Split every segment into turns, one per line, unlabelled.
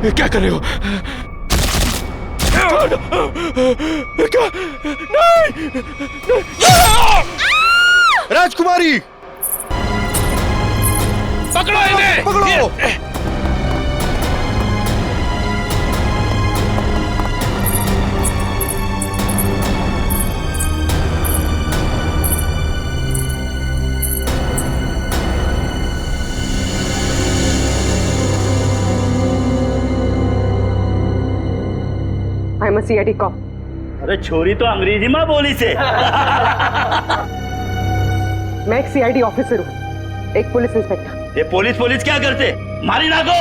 क्या कर रहे हो? क्या? नहीं!
राजकुमारी,
पकड़ो इन्हें!
पकड़ो!
I am a CID cop.
अरे छोरी तो अंग्रेजी में बोली से।
मैं एक सीआईडी ऑफिसर हूँ, एक पुलिस इंस्पेक्टर।
ये पुलिस क्या करते? मारी ना को।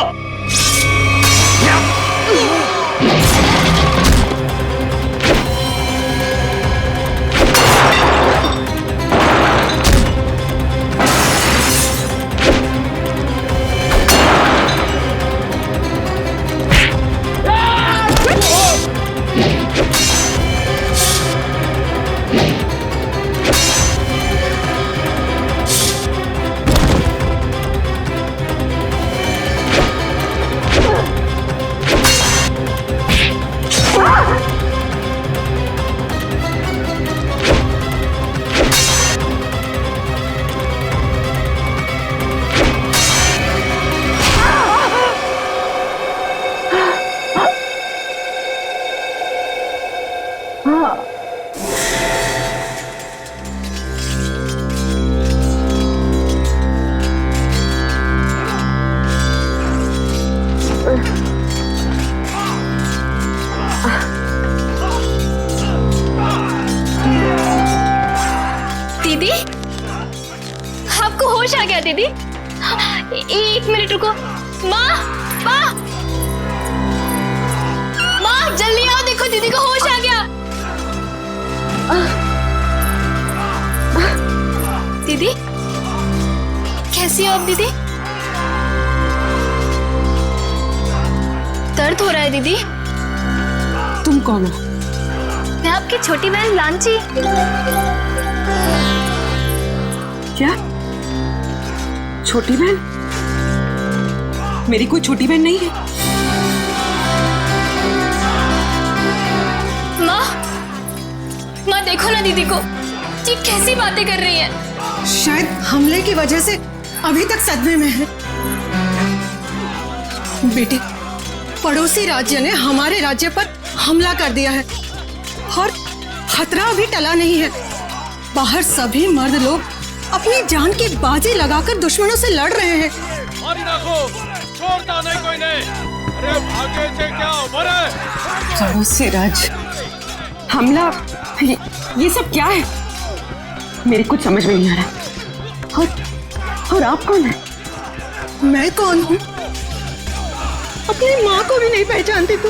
दीदी, आपको होश आ गया दीदी? एक मिनट रुको। माँ, माँ, माँ जल्दी आओ, देखो दीदी को होश आ गया। दीदी, कैसी हो आप दीदी? दर्द हो रहा है दीदी?
तुम कौन हो?
मैं आपकी छोटी बहन लांची।
क्या? छोटी बहन? मेरी कोई छोटी बहन नहीं है।
माँ देखो ना दीदी को, ये कैसी बातें कर रही है।
शायद हमले की वजह से अभी तक सदमे में है। बेटे, पड़ोसी राज्य ने हमारे राज्य पर हमला कर दिया है और खतरा अभी टला नहीं है। बाहर सभी मर्द लोग अपनी जान की बाजी लगाकर दुश्मनों से लड़ रहे हैं।
मारी ना को, छोड़ता नहीं कोई नहीं। अरे भागे से क्या उम्र है?
पड़ोसी राज्य हमला, ये सब क्या है? मेरी कुछ समझ में नहीं आ रहा। और आप कौन है?
मैं कौन हूँ? अपनी माँ को भी नहीं पहचानती तू?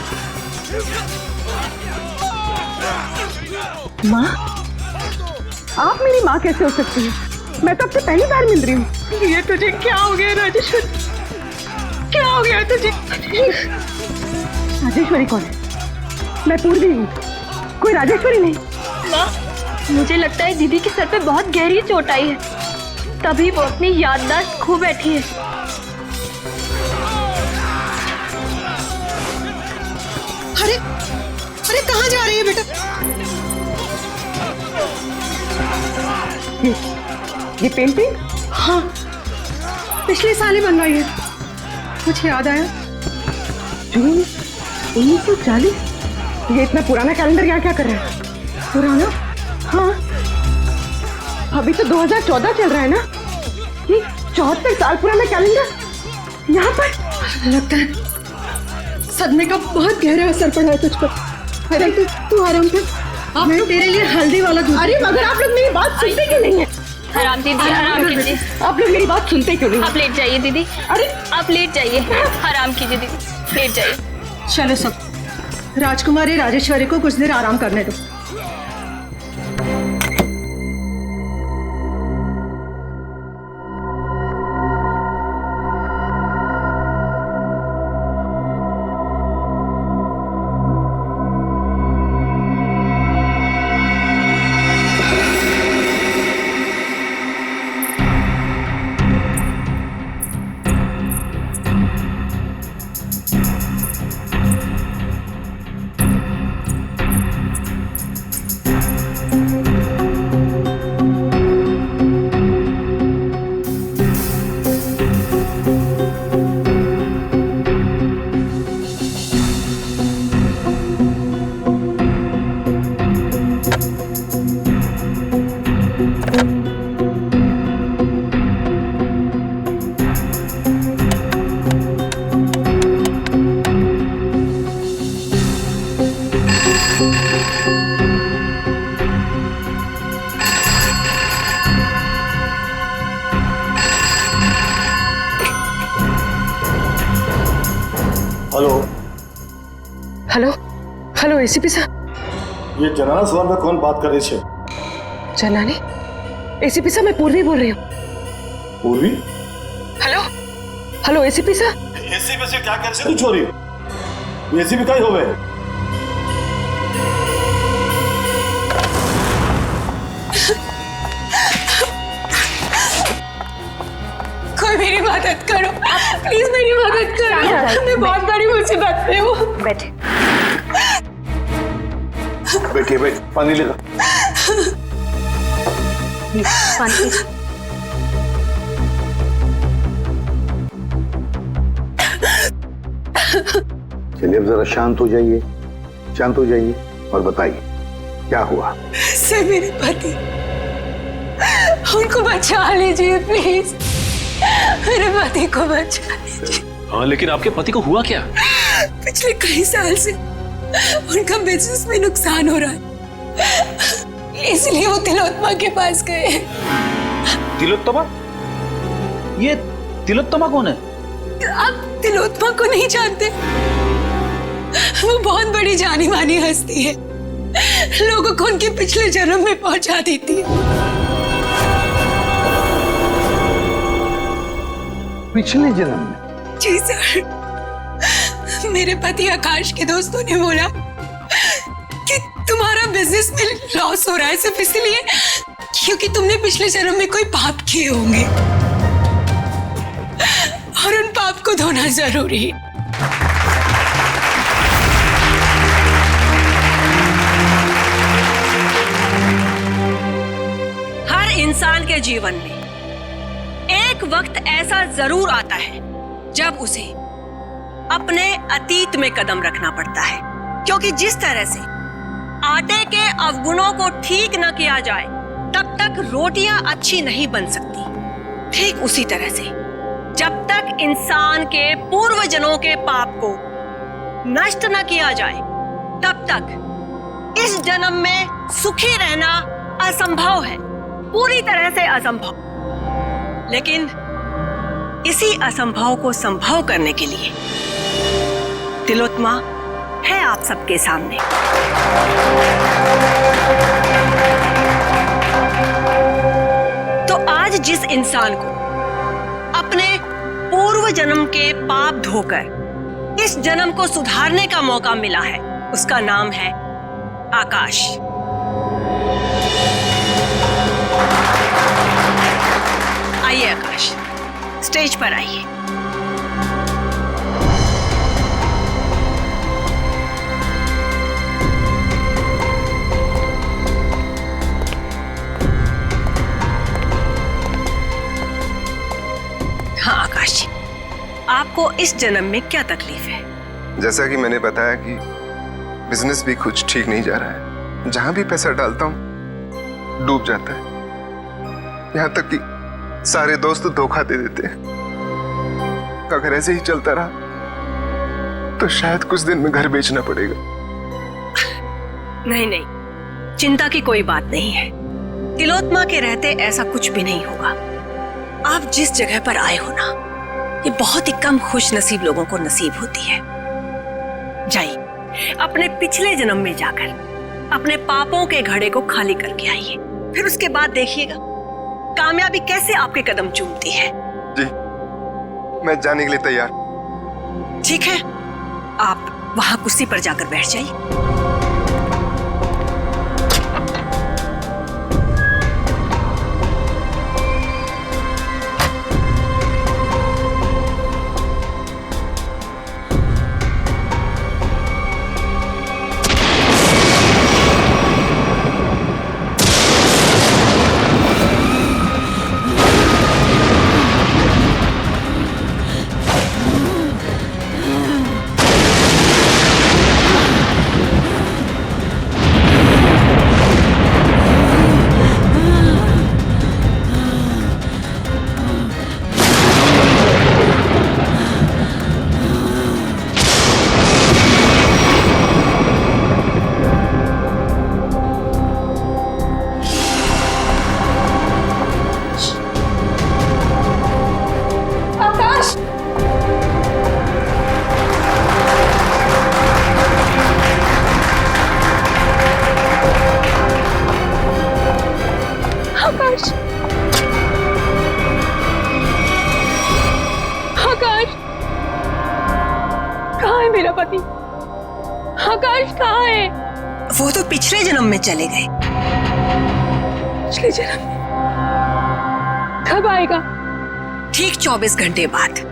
माँ? आप मेरी माँ कैसे हो सकती है? मैं तो आपसे पहली बार मिल रही हूँ।
ये तुझे क्या हो गया राजेश्वरी? क्या हो गया तुझे?
राजेश्वरी कौन है? मैं पूर्वी हूँ, कोई राजेश्वरी नहीं।
माँ, मुझे लगता है दीदी के सर पे बहुत गहरी चोट आई है, तभी वो अपनी याददाश्त खो बैठी है।
अरे अरे कहाँ जा रही है बेटा?
ये पेंटिंग?
हाँ, पिछले साल ही बनवाई है। कुछ याद आया?
जून 1940? ये इतना पुराना कैलेंडर यहाँ क्या कर रहा है?
पुराना?
हाँ, अभी तो 2014 चल रहा है ना। ये 74 साल पुराना कैलेंडर यहाँ पर।
लगता है सदमे का बहुत गहरा असर पड़ा है तुझ पर। अरे तू आराम कर, मैं तेरे लिए हल्दी वाला दूध।
अरे मगर आप लोग मेरी बात सुनते क्यों नहीं है?
आराम दीदी, आराम कीजिए।
आप लोग मेरी बात सुनते क्यों नहीं?
आप लेट जाइए दीदी।
अरे
आप लेट जाइए, आराम कीजिए दीदी, लेट जाइए।
चलो सब, राजकुमारी राजेश्वरी को कुछ देर आराम करने दो।
हेलो,
हेलो हेलो एसीपी साहब।
ये जनाना सवाल में कौन बात कर रही है?
जनाने? एसीपी साहब मैं पूर्वी बोल रही हूँ।
पूर्वी?
हेलो हेलो एसीपी साहब।
एसीपी से क्या कर रही तू छोरी? एसीपी का ही हो गए।
कोई मेरी मदद करो, प्लीज मेरी मदद करो। मैं बहुत बड़ी मुसीबत में हूँ।
बैठे।
बैठिए बैठ, पानी लेगा।
पानी।
चलिए अब जरा शांत हो जाइए, शांत हो जाइए और बताइए क्या हुआ।
सर मेरे पति, उनको बचा लीजिए प्लीज, मेरे पति को बचा लीजिए।
हाँ लेकिन आपके पति को हुआ क्या?
पिछले कई साल से उनका बिजनेस में नुकसान हो रहा है, इसलिए वो तिलोत्तमा के पास गए।
तिलोत्तमा? ये तिलोत्तमा कौन है?
आप तिलोत्तमा को नहीं जानते? वो बहुत बड़ी जानी मानी हस्ती है, लोगों को उनके पिछले जन्म में पहुंचा देती है।
पिछले जन्म में?
जी सर, मेरे पति आकाश के दोस्तों ने बोला कि तुम्हारा बिजनेस में लॉस हो रहा है सिर्फ इसलिए क्योंकि तुमने पिछले जन्म में कोई पाप किए होंगे और उन पाप को धोना जरूरी है।
हर इंसान के जीवन में एक वक्त ऐसा जरूर आता है जब उसे अपने अतीत में कदम रखना पड़ता है, क्योंकि जिस तरह से आटे के अवगुणों को ठीक न किया जाए तब तक रोटियां अच्छी नहीं बन सकती। ठीक उसी तरह से जब तक इंसान के पूर्वजन्मों के पाप को नष्ट न किया जाए तब तक इस जन्म में सुखी रहना असंभव है, पूरी तरह से असंभव। लेकिन इसी असंभव को संभव करने के लिए तिलोत्तमा है आप सबके सामने। तो आज जिस इंसान को अपने पूर्व जन्म के पाप धोकर इस जन्म को सुधारने का मौका मिला है, उसका नाम है आकाश। आइए आकाश, स्टेज पर आइए। हाँ आकाश जी, आपको इस जन्म में क्या तकलीफ है?
जैसा कि मैंने बताया कि बिजनेस भी कुछ ठीक नहीं जा रहा है, जहां भी पैसा डालता हूं डूब जाता है, यहां तक कि सारे दोस्त धोखा दे देते हैं। अगर ऐसे ही चलता रहा तो शायद कुछ दिन में घर बेचना पड़ेगा।
नहीं नहीं, चिंता की कोई बात नहीं है। तिलोत्तमा के रहते ऐसा कुछ भी नहीं होगा। आप जिस जगह पर आए हो ना, ये बहुत ही कम खुश नसीब लोगों को नसीब होती है। जाइए अपने पिछले जन्म में जाकर अपने पापों के घड़े को खाली करके आइए, फिर उसके बाद देखिएगा कामयाबी कैसे आपके कदम चूमती है।
जी, मैं जाने के लिए तैयार।
ठीक है, आप वहां कुर्सी पर जाकर बैठ जाइए।
मेरा पति? आकाश कहाँ है?
वो तो पिछले जन्म में चले गए।
पिछले जन्म में? कब आएगा?
ठीक 24 घंटे बाद।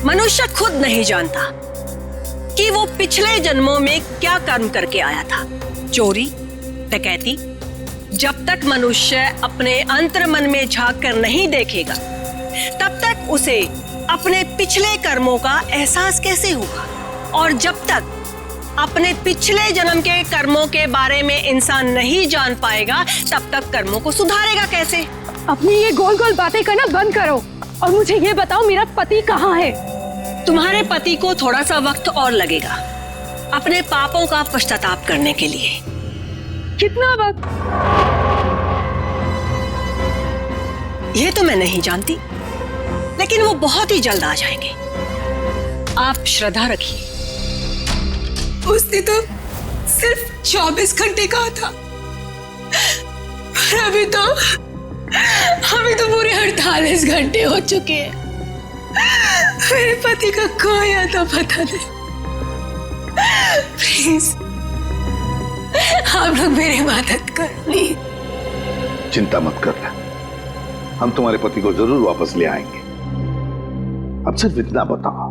मनुष्य खुद नहीं जानता कि वो पिछले जन्मों में क्या कर्म करके आया था। चोरी, डकैती। जब तक मनुष्य अपने अंतर्मन में झांक कर नहीं देखेगा, तब तक उसे अपने पिछले कर्मों का एहसास कैसे होगा? और जब तक अपने पिछले जन्म के कर्मों के बारे में इंसान नहीं जान पाएगा, तब तक कर्मों को सुधारेगा कैसे?
अपनी ये गोल गोल बातें करना बंद करो और मुझे ये बताओ, मेरा पति कहाँ है?
तुम्हारे पति को थोड़ा सा वक्त और लगेगा अपने पापों का पश्चाताप करने के लिए।
कितना वक्त?
ये तो मैं नहीं जानती, लेकिन वो बहुत ही जल्द आ जाएंगे। आप श्रद्धा रखिए।
उसने तो सिर्फ 24 घंटे कहा था, पर अभी तो पूरे 48 घंटे हो चुके हैं। मेरे पति का खोया तो पता नहीं। प्लीज आप लोग मेरी मदद कर।
चिंता मत करना, हम तुम्हारे पति को जरूर वापस ले आएंगे। अब सिर्फ इतना बताओ,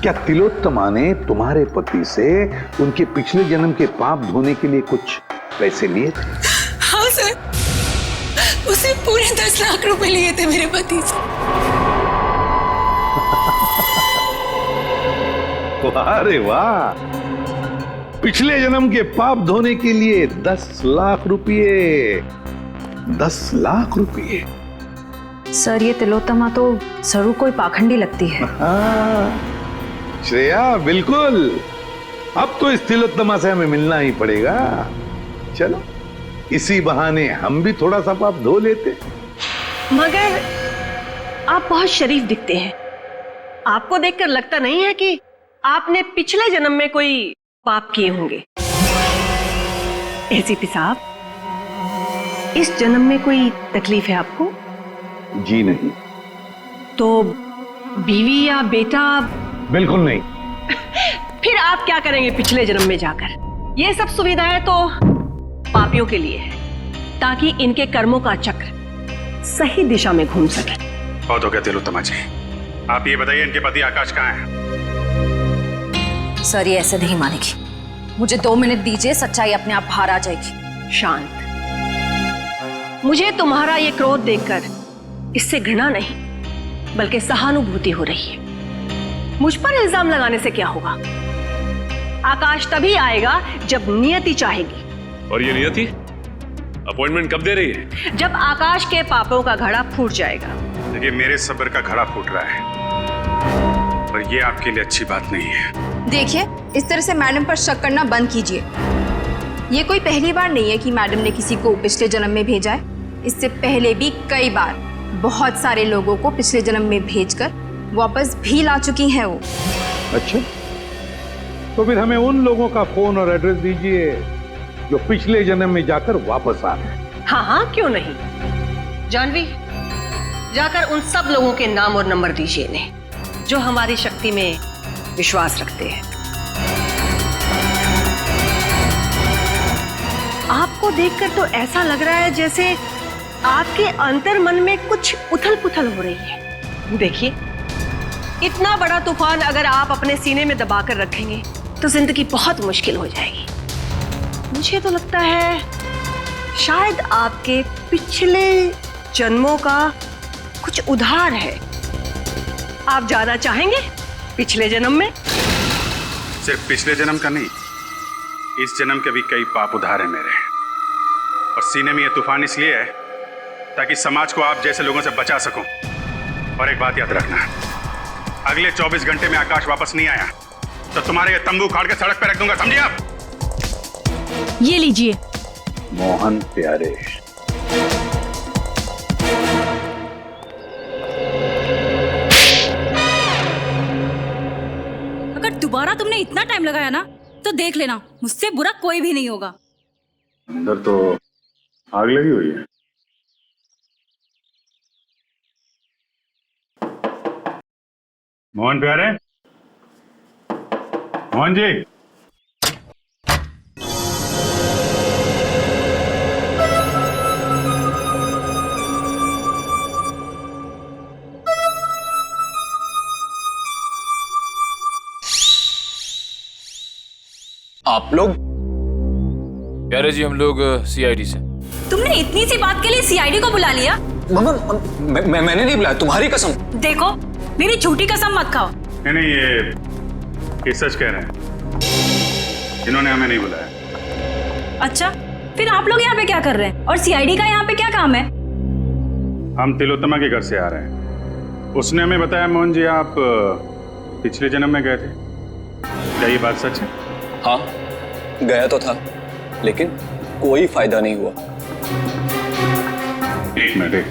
क्या तिलोत्तमा ने तुम्हारे पति से उनके पिछले जन्म के पाप धोने के लिए कुछ पैसे लिए थे?
हाँ सर, उसे पूरे 10 लाख रुपए लिए थे मेरे पति से।
अरे वाह, पिछले जन्म के पाप धोने के लिए 10 लाख रुपये। 10 लाख रुपये।
सर, ये तिलोत्तमा तो जरूर कोई पाखंडी लगती है।
श्रेया, बिल्कुल। अब तो इस तिलोत्तमा से हमें मिलना ही पड़ेगा। चलो, इसी बहाने हम भी थोड़ा सा पाप धो लेते।
मगर आप बहुत शरीफ दिखते हैं। आपको देखकर लगता नहीं है कि आपने पिछले जन्म में कोई पाप किए होंगे। एसीपी साहब, इस जन्म में कोई तकलीफ है आपको?
जी नहीं।
तो बीवी या बेटा?
बिल्कुल नहीं।
फिर आप क्या करेंगे पिछले जन्म में जाकर? ये सब सुविधाएं तो पापियों के लिए है, ताकि इनके कर्मों का चक्र सही दिशा में घूम सके।
बहुत हो गया तिलोत्तमा जी, आप ये बताइए इनके पति आकाश कहाँ है?
सर, ये ऐसे नहीं मानेगी। मुझे 2 मिनट दीजिए, सच्चाई अपने आप बाहर आ जाएगी।
शांत। मुझे तुम्हारा ये क्रोध देखकर इससे घृणा नहीं, बल्कि सहानुभूति हो रही है। मुझ पर इल्जाम लगाने से क्या होगा? आकाश तभी आएगा जब नियति चाहेगी।
और ये नियति अपॉइंटमेंट कब दे रही है?
जब आकाश के पापों का घड़ा फूट जाएगा।
देखिए, मेरे सब्र का घड़ा फूट रहा है, पर ये आपके लिए अच्छी बात नहीं है।
देखिए, इस तरह से मैडम पर शक करना बंद कीजिए। ये कोई पहली बार नहीं है कि मैडम ने किसी को पिछले जन्म में भेजा है। इससे पहले भी कई बार बहुत सारे लोगों को पिछले जन्म में भेजकर वापस भी ला चुकी हैं वो।
अच्छा, तो फिर हमें उन लोगों का फोन और एड्रेस दीजिए जो पिछले जन्म में जाकर वापस आ गए।
हाँ हाँ, क्यों नहीं। जानवी, जाकर उन सब लोगों के नाम और नंबर दीजिए इन्हें, जो हमारी शक्ति में विश्वास रखते हैं। आपको देखकर तो ऐसा लग रहा है जैसे आपके अंतर्मन में कुछ उथल पुथल हो रही है। देखिए, इतना बड़ा तूफान अगर आप अपने सीने में दबाकर रखेंगे तो जिंदगी बहुत मुश्किल हो जाएगी। मुझे तो लगता है शायद आपके पिछले जन्मों का कुछ उधार है। आप जाना चाहेंगे पिछले जन्म में?
सिर्फ पिछले जन्म का नहीं, इस जन्म के भी कई पाप उधार है मेरे। और सीने में ये तूफान इसलिए है ताकि समाज को आप जैसे लोगों से बचा सकूं। और एक बात याद रखना, अगले 24 घंटे में आकाश वापस नहीं आया तो तुम्हारे ये तंबू उखाड़ के सड़क पे रख दूंगा, समझे आप?
ये लीजिए।
मोहन प्यारे,
अगर दोबारा तुमने इतना टाइम लगाया ना तो देख लेना, मुझसे बुरा कोई भी नहीं होगा।
अंदर तो आग लगी हुई है। मोहन प्यारे, मोहन जी।
आप लोग? प्यारे जी, हम लोग सीआईडी से।
तुमने इतनी सी बात के लिए सीआईडी को बुला लिया?
मैंने नहीं बुलाया, तुम्हारी कसम।
देखो, मेरी झूठी कसम मत खाओ।
नहीं, ये सच कह रहे हैं, इन्होंने हमें नहीं बुलाया।
अच्छा, फिर आप लोग यहाँ पे क्या कर रहे हैं और सीआईडी का यहाँ पे क्या काम है?
हम तिलोत्तमा के घर से आ रहे हैं। उसने हमें बताया मोहन जी आप पिछले जन्म में गए थे, क्या ये बात सच है?
हाँ, गया तो था, लेकिन कोई फायदा नहीं हुआ।
एक मिनट,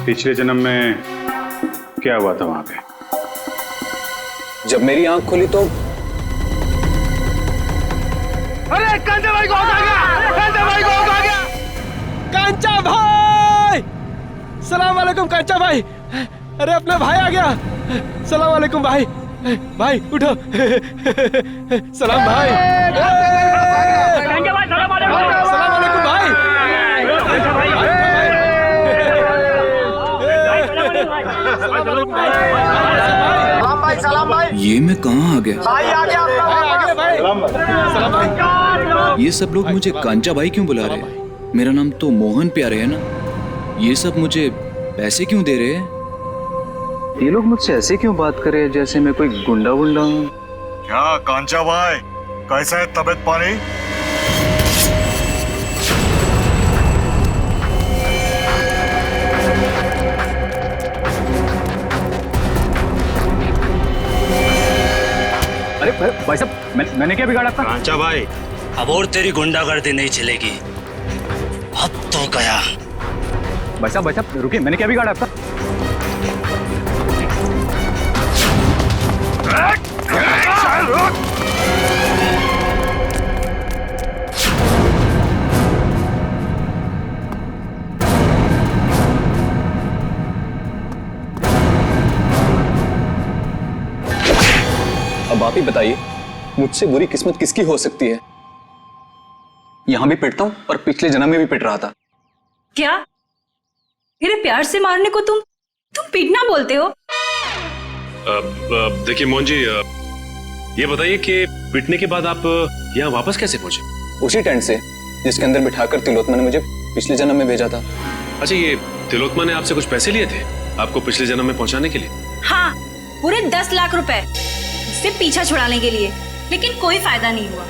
पिछले जन्म में क्या हुआ था वहां पे?
जब मेरी आंख खुली तो
अरे कांचा भाई को आ गया, कांचा भाई को आ गया, कांचा भाई। सलाम वालेकुम कांचा भाई। अरे अपना भाई आ गया। सलाम वालेकुम भाई। भाई उठो। सलाम भाई।
कांचा भाई, सलाम वालेकुम।
सलाम वालेकुम भाई। सलाम भाई।
ये मैं कहाँ आ गया?
भाई आ गया भाई। सलाम भाई।
ये सब लोग मुझे कांचा भाई क्यों बुला रहे हैं? मेरा नाम तो मोहन प्यारे है ना। ये सब मुझे पैसे क्यों दे रहे हैं?
ये लोग मुझसे ऐसे क्यों बात कर रहे हैं जैसे मैं कोई गुंडा वुंडा हूँ?
क्या कांचा भाई, कैसा है तबीयत पानी?
अरे भाई साहब, मैंने क्या बिगाड़ा था?
कांचा भाई, अब और तेरी गुंडागर्दी नहीं चलेगी, अब तो गया।
भाई साहब रुकिए, मैंने क्या बिगाड़ा था?
अब आप ही बताइए, मुझसे बुरी किस्मत किसकी हो सकती है? यहां भी पिटता हूं और पिछले जन्म में भी पिट रहा था।
क्या मेरे प्यार से मारने को तुम पीटना बोलते हो?
देखिए मोहन जी, ये बताइए कि पिटने के बाद आप यहाँ वापस कैसे पहुंचे?
उसी टेंट से जिसके अंदर बिठाकर तिलोत्तमा ने मुझे पिछले जन्म में भेजा था।
अच्छा, ये तिलोत्तमा ने आपसे कुछ पैसे लिए थे आपको पिछले जन्म में पहुंचाने के लिए?
हाँ, पूरे 10 लाख रुपए से पीछा छुड़ाने के लिए, लेकिन कोई फायदा नहीं हुआ।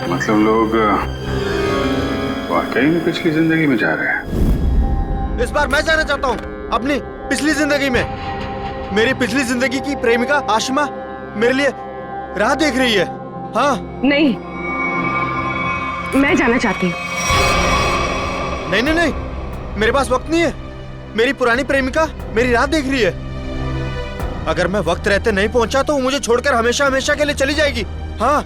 मतलब लोग वाकई में पिछली जिंदगी में जा रहे हैं।
इस बार मैं जाना चाहता हूँ अपनी पिछली जिंदगी में। मेरी पिछली जिंदगी की प्रेमिका आशिमा मेरे लिए राह देख रही है। हाँ
नहीं, मैं जाना चाहती हूँ।
नहीं नहीं नहीं, मेरे पास वक्त नहीं है। मेरी पुरानी प्रेमिका मेरी राह देख रही है। अगर मैं वक्त रहते नहीं पहुंचा तो वो मुझे छोड़कर हमेशा हमेशा के लिए चली जाएगी। हाँ,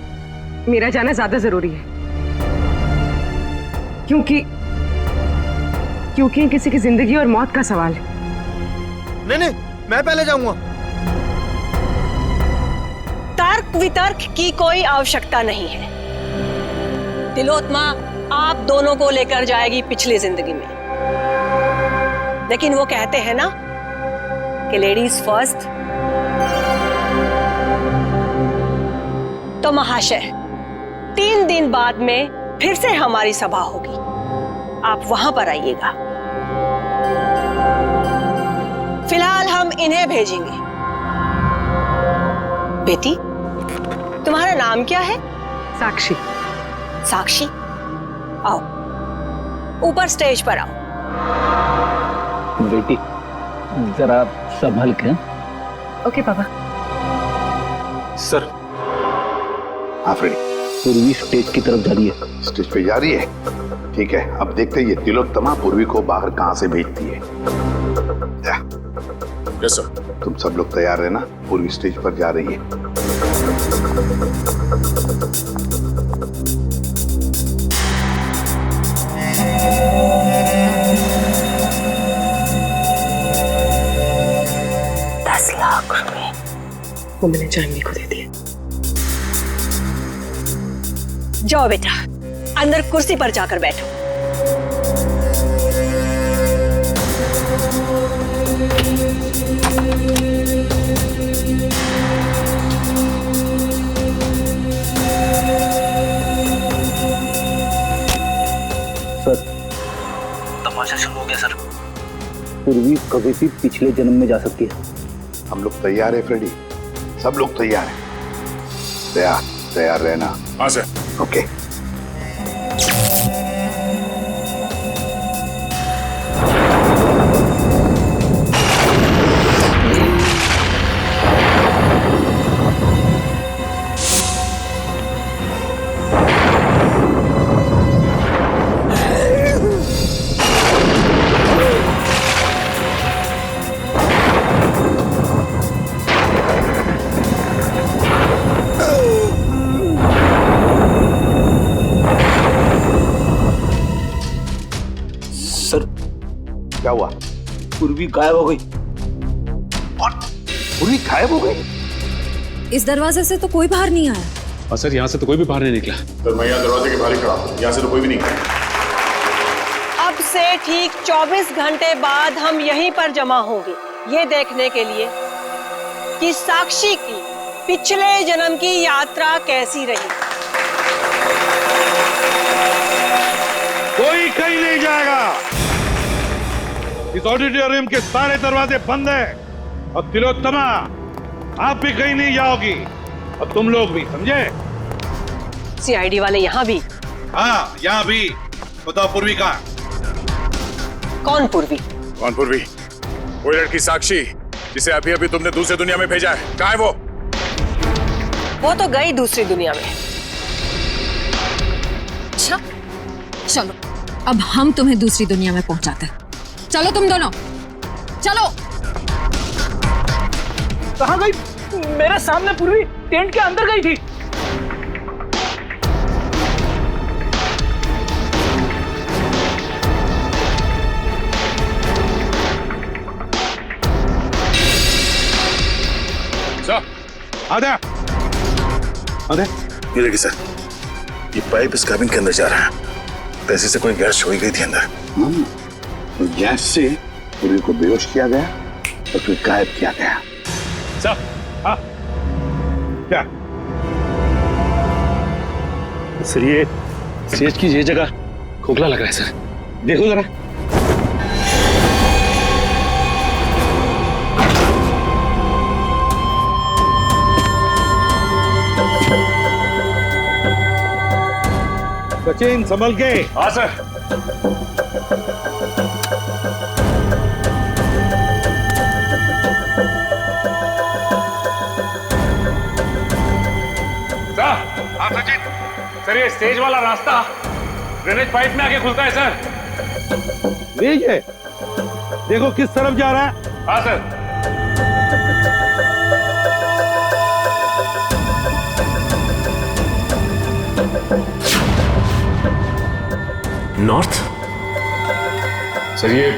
मेरा जाना ज्यादा जरूरी है, क्योंकि किसी की जिंदगी और मौत का सवाल है।
नहीं नहीं, मैं पहले जाऊंगा।
तर्क वितर्क की कोई आवश्यकता नहीं है। तिलोत्तमा आप दोनों को लेकर जाएगी पिछली जिंदगी में, लेकिन वो कहते हैं ना कि लेडीज फर्स्ट। तो महाशय, 3 दिन बाद में फिर से हमारी सभा होगी, आप वहां पर आइएगा। फिलहाल हम इन्हें भेजेंगे। बेटी, तुम्हारा नाम क्या है?
साक्षी।
साक्षी, आओ ऊपर स्टेज पर आओ।
बेटी जरा संभल के।
ओके पापा।
सर।
हाँ फ्रेडी।
पूर्वी स्टेज की तरफ जा रही है।
स्टेज पे जा रही है, ठीक है। अब देखते हैं ये तिलोत्तमा पूर्वी को बाहर कहां से भेजती है।
Yes sir.
तुम सब लोग तैयार रहना, पूर्वी स्टेज पर जा रही है।
10 लाख रुपए वो मैंने जानवी को दे दिए।
जाओ बेटा, अंदर कुर्सी पर जाकर बैठो।
सर तमाशा शुरू हो गया सर। पूर्वी कभी भी पिछले जन्म में जा सकती है।
हम लोग तैयार है फ्रेडी, सब लोग तैयार हैं। तैयार रहना।
हाँ सर।
ओके। क्या हुआ?
पूर्वी गायब हो गई।
पूर्वी गायब हो गई?
इस दरवाजे से तो कोई बाहर नहीं आया।
और सर यहाँ से तो कोई भी बाहर नहीं निकला।
तो मैं यहाँ दरवाजे के बाहर ही खड़ा हूँ, यहाँ से तो कोई भी नहीं गया।
अब से ठीक 24 घंटे बाद हम यहीं पर जमा होंगे, ये देखने के लिए कि साक्षी की पिछले जन्म की यात्रा कैसी रही।
कोई कहीं नहीं जाएगा। इस ऑडिटोरियम के सारे दरवाजे बंद हैं और तिलोत्तमा आप भी कहीं नहीं जाओगी और तुम लोग भी, समझे?
सीआईडी वाले यहाँ भी?
हाँ यहाँ भी। बताओ पूर्वी कहाँ?
कौन पूर्वी?
कौन पूर्वी? वो लड़की साक्षी जिसे अभी अभी तुमने दूसरी दुनिया में भेजा है, कहाँ है वो?
वो तो गई दूसरी दुनिया में।
अच्छा चलो अब हम तुम्हें दूसरी दुनिया में पहुंचाते हैं। चलो तुम दोनों चलो।
कहाँ गई? मेरे सामने पूर्वी टेंट के अंदर गई थी।
सर
आधा
ये देखिए सर, ये पाइप इस कैबिन के अंदर जा रहा है। पैसे से कोई गैस छोड़ी गई थी अंदर।
गैस से पूर्वी को बेहोश किया गया और फिर गायब किया गया।
सर हाँ क्या?
सर ये स्टेज की ये जगह खोखला लग रहा है सर, देखो जरा।
सचिन संभल के।
हाँ सर।
हाँ सचिन। सर ये स्टेज वाला रास्ता ड्रेनेज पाइप में आके खुलता है सर।
लीजिए, देखो किस तरफ जा रहा है।
हाँ सर।
नॉर्थ? सर ये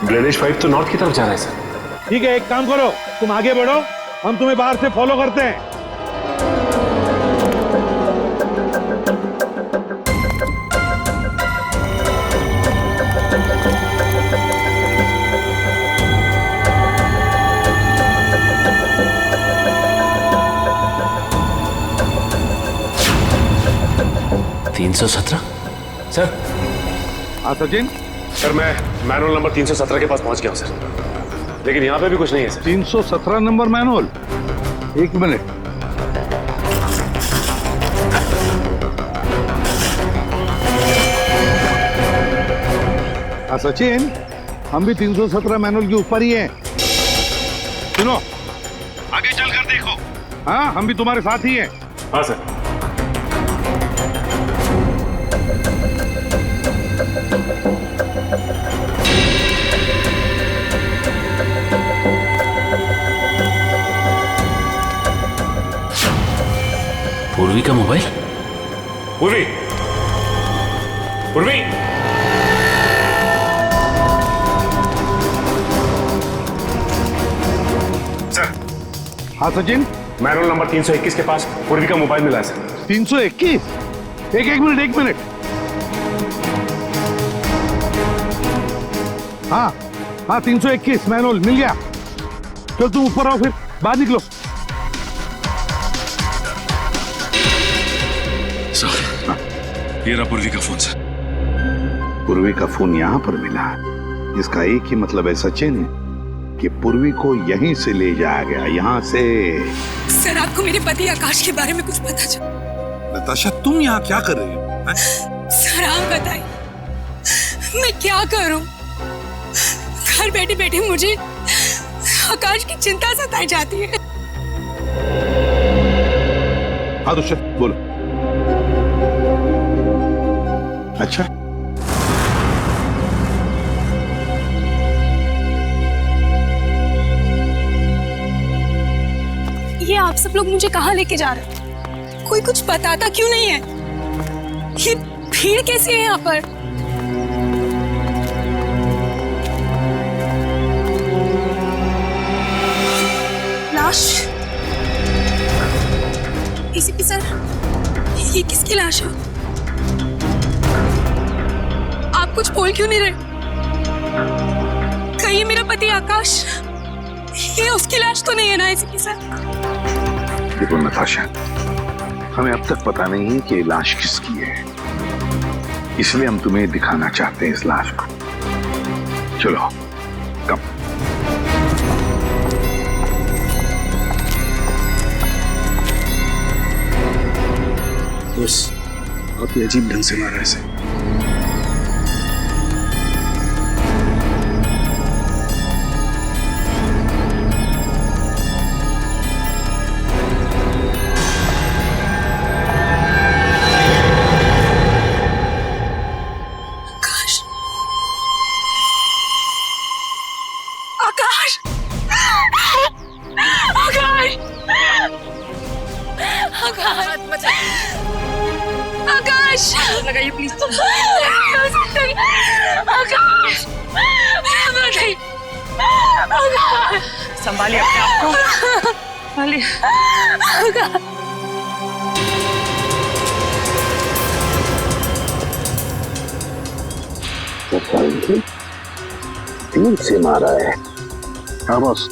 ड्रेनेज पाइप तो नॉर्थ की तरफ जा रहा है सर।
ठीक है, एक काम करो, तुम आगे बढ़ो, हम तुम्हें बाहर से फॉलो करते हैं।
सर
हाँ सचिन।
सर मैं मैनुअल नंबर 317 के पास पहुंच गया हूं सर, लेकिन यहाँ पे भी कुछ नहीं है सर।
317 number manual? एक मिनट। सचिन, हम भी 317 मैनुअल के ऊपर ही हैं। सुनो, आगे चल कर देखो। हाँ, हम भी तुम्हारे साथ ही हैं।
हाँ सर।
पूर्वी का मोबाइल।
पूर्वी, पूर्वी, सर।
हाँ सचिन,
मैनुअल नंबर 321 के पास पूर्वी का मोबाइल मिला है सर।
321? एक मिनट। हाँ, 321 मैनुअल मिल गया। चल तुम ऊपर आओ, फिर बाहर निकलो।
ये रहा पूर्वी का फोन सर।
पूर्वी का फोन यहाँ पर मिला, इसका एक ही मतलब है सचिन कि पूर्वी को यहीं से ले जाया गया, यहाँ से।
सर, आपको मेरे पति आकाश के बारे में कुछ पता चला?
नताशा, तुम यहाँ क्या कर रही हो?
सर आप बताइए, मैं क्या करूं? घर बैठे बैठे मुझे आकाश की चिंता सताई जाती है।
हाँ दुष्यंत, बोलो। अच्छा,
ये आप सब लोग मुझे कहाँ लेके जा रहे हैं? कोई कुछ बताता क्यों नहीं है? ये भीड़ कैसी है यहाँ पर? लाश? एसीपी सर, ये किसकी लाश है? आप कुछ बोल क्यों नहीं रहे? कहीं मेरा पति आकाश, ये उसकी लाश तो नहीं है ना एसीपी सर?
देखो नताशा, हमें अब तक पता नहीं है कि ये लाश किसकी है, इसलिए हम तुम्हें दिखाना चाहते हैं इस लाश को। चलो, कम।
दोस्त, आप ये अजीब ढंग से मार रहे हैं।
लगाइए प्लीज। आकाश, संभालिए अपने आप को, संभालिए।
तीर से मारा है। हाँ बस,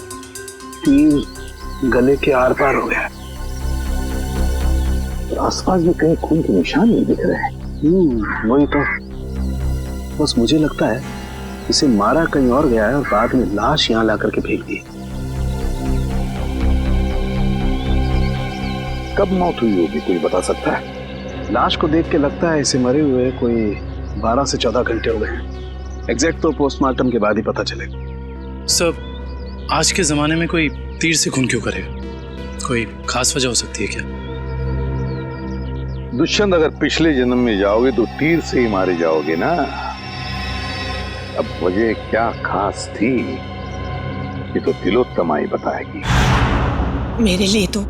तीर गले के आर पार हो गया। आसपास भी कहीं खून के निशान नहीं दिख रहे हैं।
वही तो, बस मुझे लगता है इसे मारा कहीं और गया है और बाद में लाश यहाँ ला करके फेंक दी।
कब मौत हुई होगी, कोई बता सकता है?
लाश को देख के लगता है इसे मरे हुए कोई 12 से 14 घंटे हो गए। एग्जैक्ट तो पोस्टमार्टम के बाद ही पता चलेगा।
सब आज के जमाने में कोई तीर से खून क्यों करेगा? कोई खास वजह हो सकती है क्या?
दुष्यंत, अगर पिछले जन्म में जाओगे तो तीर से ही मारे जाओगे ना। अब वजह क्या खास थी, ये तो तिलोत्तमा ही बताएगी।
मेरे लिए तो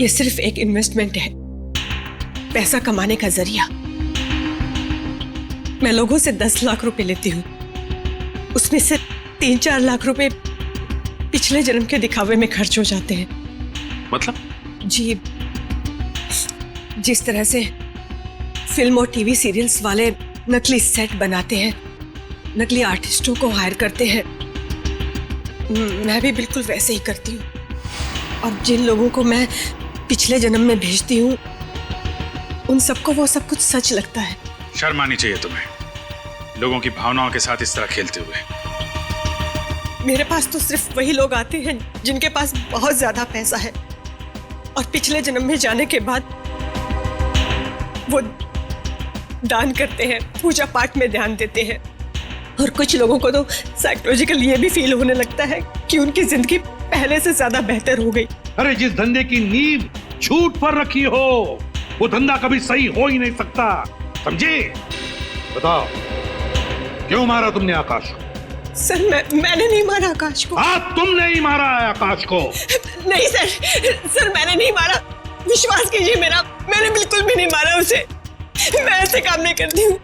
ये सिर्फ एक इन्वेस्टमेंट है, पैसा कमाने का जरिया। मैं लोगों से 10 लाख रुपए लेती हूँ, उसमें से 3-4 लाख रुपए पिछले जन्म के दिखावे में खर्च हो जाते हैं।
मतलब?
जी, जिस तरह से फिल्म और टीवी सीरियल्स वाले नकली सेट बनाते हैं, नकली आर्टिस्टों को हायर करते हैं, मैं भी बिल्कुल वैसे ही करती हूँ। और जिन लोगों को मैं पिछले जन्म में भेजती हूँ, उन सबको वो सब कुछ सच लगता है।
शर्म आनी चाहिए तुम्हें, लोगों की भावनाओं के साथ इस तरह खेलते हुए।
मेरे पास तो सिर्फ वही लोग आते हैं जिनके पास बहुत ज्यादा पैसा है, और पिछले जन्म में जाने के बाद वो दान करते हैं, पूजा पाठ में ध्यान देते हैं, और कुछ लोगों को तो साइकोलॉजिकल ये भी फील होने लगता है कि उनकी जिंदगी पहले से ज्यादा बेहतर हो गई।
अरे जिस धंधे की नींव झूठ पर रखी हो वो धंधा कभी सही हो ही नहीं सकता, समझे? बताओ क्यों मारा तुमने आकाश को?
सर मैंने नहीं मारा आकाश को।
हाँ तुमने ही मारा है आकाश को।
नहीं सर मैंने नहीं मारा, विश्वास कीजिए मेरा, मैंने बिल्कुल भी नहीं मारा उसे। मैं ऐसे काम नहीं करती हूँ।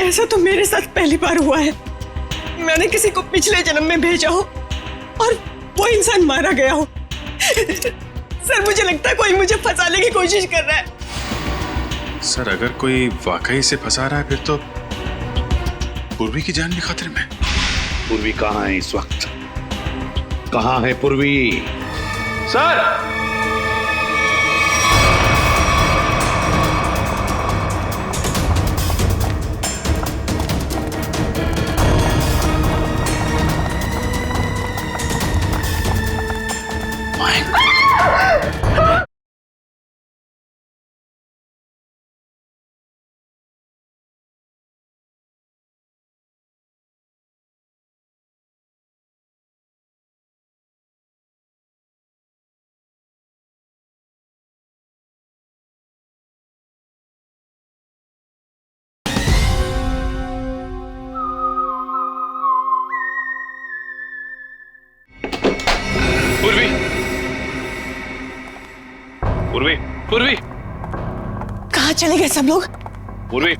ऐसा तो मेरे साथ पहली बार हुआ है। मैंने किसी को पिछले जन्म में भेजा हो और वो इंसान मारा गया हो। सर मुझे लगता है कोई मुझे फंसाने की कोशिश कर रहा है।
सर अगर कोई वाकई से फंसा रहा है फिर तो पूर्वी की जान भी खतरे में।
पूर्वी कहाँ है इस वक्त? कहाँ है पूर्वी?
सर
पूर्वी पूर्वी पूर्वी
कहाँ चले गए सब लोग?
पूर्वी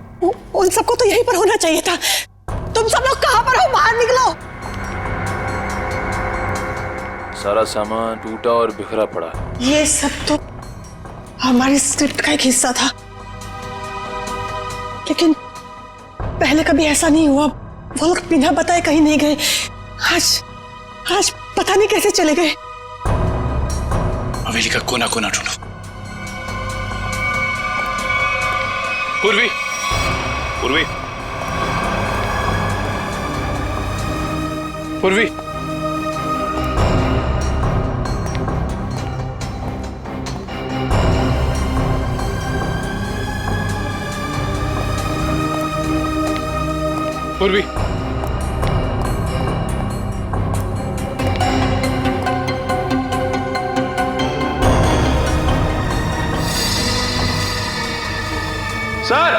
उन सबको तो यहीं पर होना चाहिए था। तुम सब लोग कहाँ पर हो? बाहर निकलो।
सारा सामान टूटा और बिखरा पड़ा।
ये सब तो हमारी स्क्रिप्ट का एक हिस्सा था, लेकिन पहले कभी ऐसा नहीं हुआ। वो लोग बिना बताए कहीं नहीं गए। आज पता नहीं कैसे चले गए।
हवेली का कोना कोना ढूंढो। पूर्वी पूर्वी पूर्वी पूर्वी
सर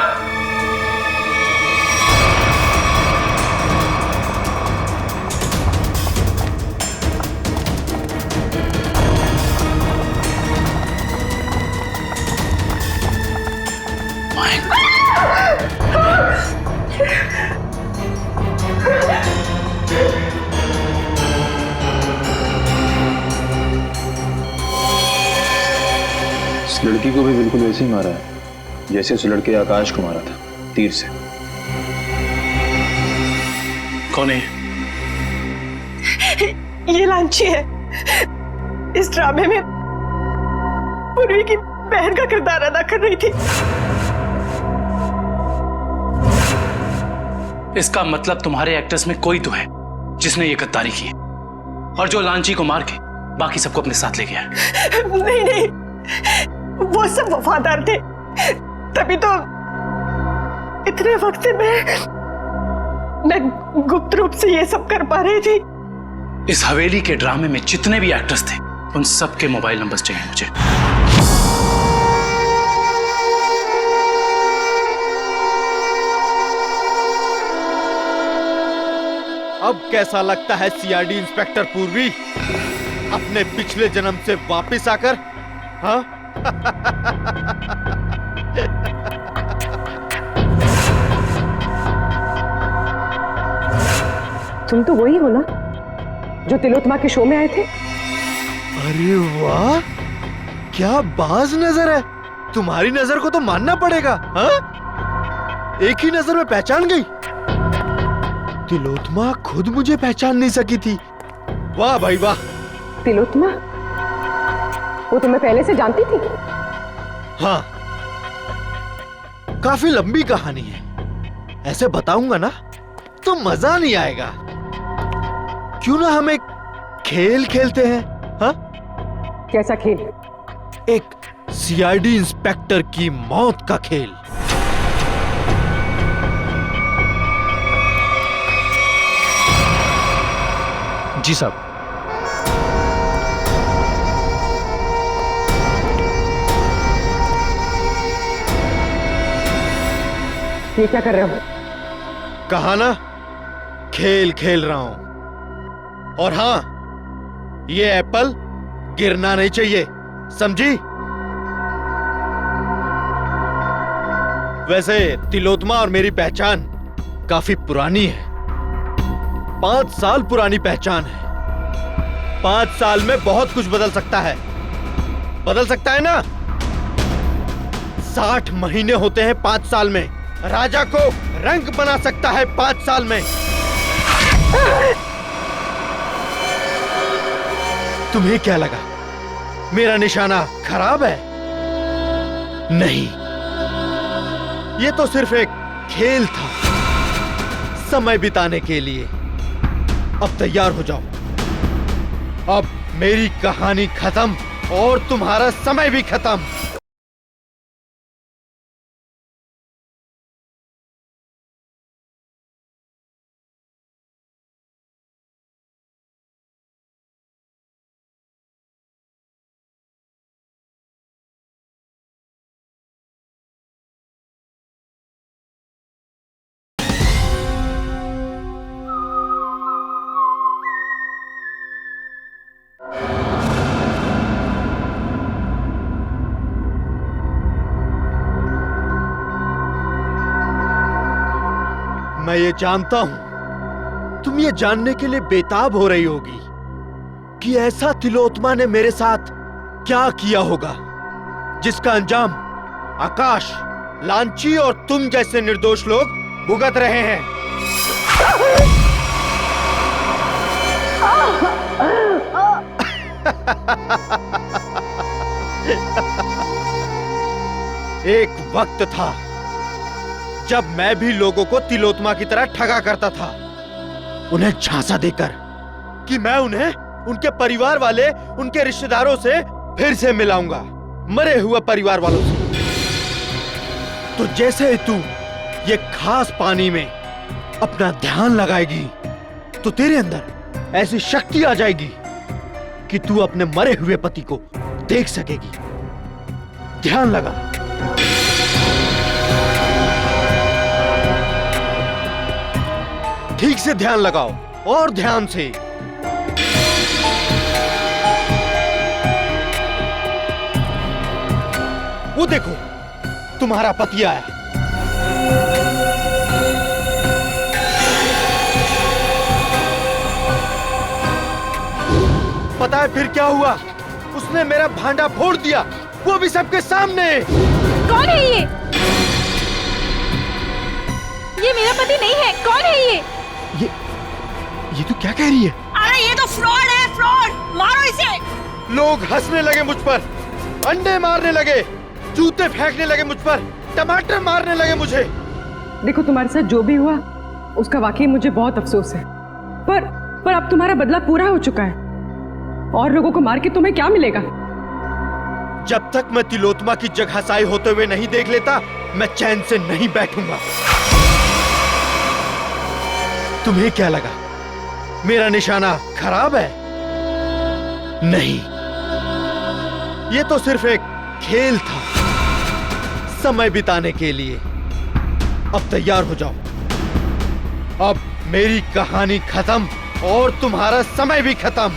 इस लड़की को भी बिल्कुल वैसे ही मारा है जैसे उस लड़के आकाश को मारा था, तीर से।
कौन है?
ये लांची है। इस ड्रामे में पूर्वी की बहन का किरदार अदा कर रही थी।
इसका मतलब तुम्हारे एक्टर्स में कोई तो है जिसने ये गद्दारी की है और जो लांची को मार के बाकी सबको अपने साथ ले गया है।
नहीं, वो सब वफादार थे, तभी तो इतने वक्त से मैं गुप्त रूप से ये सब कर पा रही थी।
इस हवेली के ड्रामे में जितने भी एक्टर्स थे उन सबके मोबाइल नंबर्स चाहिए मुझे।
अब कैसा लगता है सीआईडी इंस्पेक्टर पूर्वी अपने पिछले जन्म से वापस आकर? हाँ?
तुम तो वही हो ना जो तिलोत्तमा के शो में आए थे?
अरे वाह, क्या बाज नजर है। तुम्हारी नजर को तो मानना पड़ेगा। हाँ? एक ही नजर में पहचान गई। तिलोत्तमा खुद मुझे पहचान नहीं सकी थी। वाह भाई वाह।
तिलोत्तमा? वो तुम्हें पहले से जानती थी?
हाँ, काफी लंबी कहानी है। ऐसे बताऊंगा ना तो मजा नहीं आएगा। क्यों ना हम एक खेल खेलते हैं? हाँ?
कैसा खेल?
एक सीआईडी इंस्पेक्टर की मौत का खेल। जी साहब।
ये क्या कर रहे हो?
कहा ना, खेल खेल रहा हूं। और हां, ये एप्पल गिरना नहीं चाहिए, समझी? वैसे तिलोत्मा और मेरी पहचान काफी पुरानी है। 5 साल पुरानी पहचान है। 5 साल में बहुत कुछ बदल सकता है। बदल सकता है ना? 60 महीने होते हैं 5 साल में। राजा को रंग बना सकता है 5 साल में। तुम्हें क्या लगा मेरा निशाना खराब है? नहीं, ये तो सिर्फ एक खेल था, समय बिताने के लिए। अब तैयार हो जाओ। अब मेरी कहानी खत्म और तुम्हारा समय भी खत्म। मैं ये जानता हूं, तुम ये जानने के लिए बेताब हो रही होगी कि ऐसा तिलोत्मा ने मेरे साथ क्या किया होगा जिसका अंजाम आकाश, लांची और तुम जैसे निर्दोष लोग भुगत रहे हैं। एक वक्त था जब मैं भी लोगों को तिलोत्मा की तरह ठगा करता था, उन्हें झांसा देकर कि मैं उन्हें उनके परिवार वाले, उनके रिश्तेदारों से फिर से मिलाऊंगा, मरे हुए परिवार वालों से। तो जैसे ही तू ये खास पानी में अपना ध्यान लगाएगी तो तेरे अंदर ऐसी शक्ति आ जाएगी कि तू अपने मरे हुए पति को देख सकेगी। ध्यान लगा। ठीक से ध्यान लगाओ और ध्यान से। वो देखो, तुम्हारा पति आया। पता है फिर क्या हुआ? उसने मेरा भांडा फोड़ दिया, वो भी सबके सामने।
कौन है ये? ये मेरा पति नहीं है। कौन है ये?
ये तो क्या कह रही है?
अरे ये तो फ्रॉड है, फ्रॉड। मारो इसे।
लोग हंसने लगे मुझ पर, अंडे मारने लगे, जूते फेंकने लगे मुझ पर, टमाटर मारने लगे मुझे।
देखो, तुम्हारे साथ जो भी हुआ उसका वाकई मुझे बहुत अफसोस है, पर अब तुम्हारा बदला पूरा हो चुका है और लोगों को मार के तुम्हें क्या मिलेगा?
जब तक मैं तिलोत्मा की जगहसाई होते हुए नहीं देख लेता, मैं चैन से नहीं बैठूंगा। तुम्हें क्या लगा मेरा निशाना खराब है? नहीं, ये तो सिर्फ एक खेल था, समय बिताने के लिए। अब तैयार हो जाओ। अब मेरी कहानी खत्म और तुम्हारा समय भी खत्म।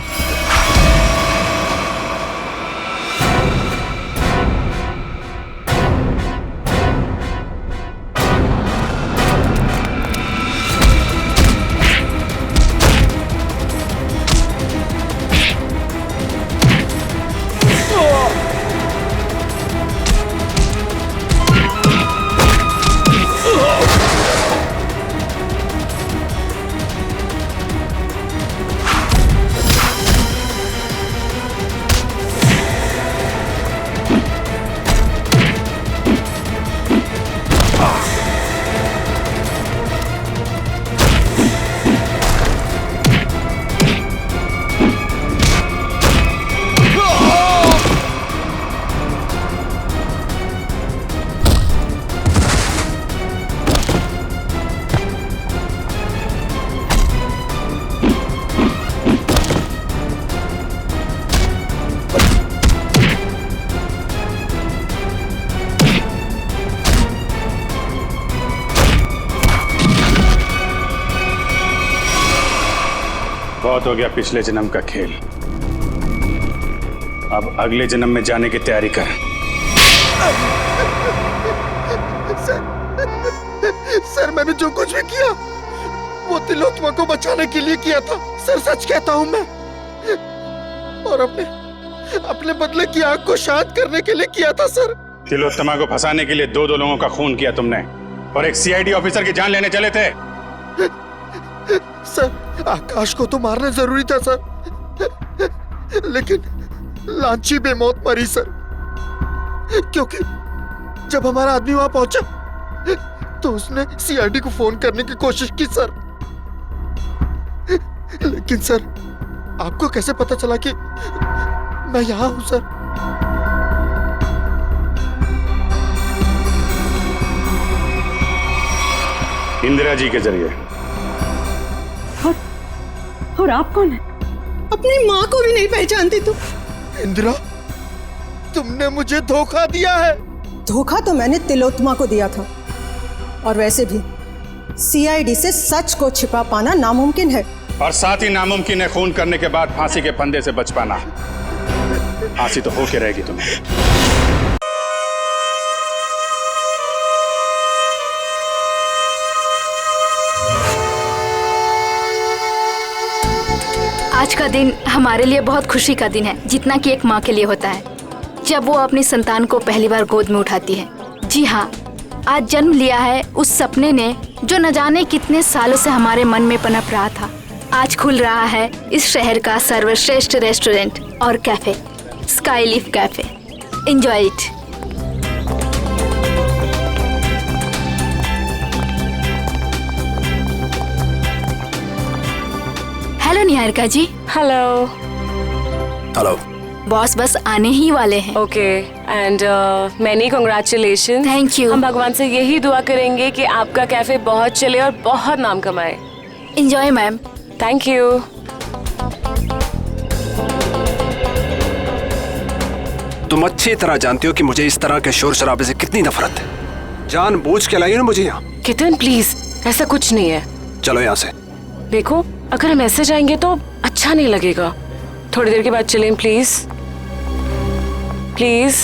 बहुत हो गया पिछले जन्म का खेल। अब अगले जन्म में जाने की तैयारी कर।
सर मैंने जो कुछ भी किया वो तिलोत्तमा को बचाने के लिए किया था सर, सच कहता हूँ मैं। और अपने बदले की आग को शांत करने के लिए किया था सर।
तिलोत्तमा को फंसाने के लिए दो लोगों का खून किया तुमने और एक सीआईडी ऑफिसर की जान लेने चले थे।
सर आकाश को तो मारना जरूरी था सर, लेकिन लांची बेमौत मरी सर, क्योंकि जब हमारा आदमी वहां पहुंचा तो उसने सीआईडी को फोन करने की कोशिश की सर। लेकिन सर आपको कैसे पता चला कि मैं यहां हूं सर?
इंदिरा जी के जरिए।
और आप कौन है?
अपनी माँ को भी नहीं पहचानती तुम?
इंदिरा, तुमने मुझे धोखा दिया है।
धोखा तो मैंने तिलोत्तमा को दिया था, और वैसे भी सीआईडी से सच को छिपा पाना नामुमकिन है।
और साथ ही नामुमकिन है खून करने के बाद फांसी के फंदे से बच पाना। फांसी तो होके रहेगी तुम्हें।
आज का दिन हमारे लिए बहुत खुशी का दिन है, जितना कि एक माँ के लिए होता है जब वो अपनी संतान को पहली बार गोद में उठाती है। जी हाँ, आज जन्म लिया है उस सपने ने जो न जाने कितने सालों से हमारे मन में पनप रहा था। आज खुल रहा है इस शहर का सर्वश्रेष्ठ रेस्टोरेंट और cafe, skyleaf cafe. Enjoy it. Hello Niharika ji.
Hello.
Hello. Boss बस आने ही वाले हैं।
Okay, and many congratulation.
Thank you.
हम भगवान से यही दुआ करेंगे कि आपका कैफे बहुत चले और बहुत नाम कमाए।
Enjoy ma'am.
Thank you.
तुम अच्छी तरह जानती हो कि मुझे इस तरह के शोर शराबे से कितनी नफरत है। जानबूझ के लाई हो ना मुझे यहाँ।
कितन प्लीज, ऐसा कुछ नहीं है।
चलो यहाँ से।
देखो, अगर हम ऐसे जाएंगे तो अच्छा नहीं लगेगा। थोड़ी देर के बाद चलें प्लीज। प्लीज।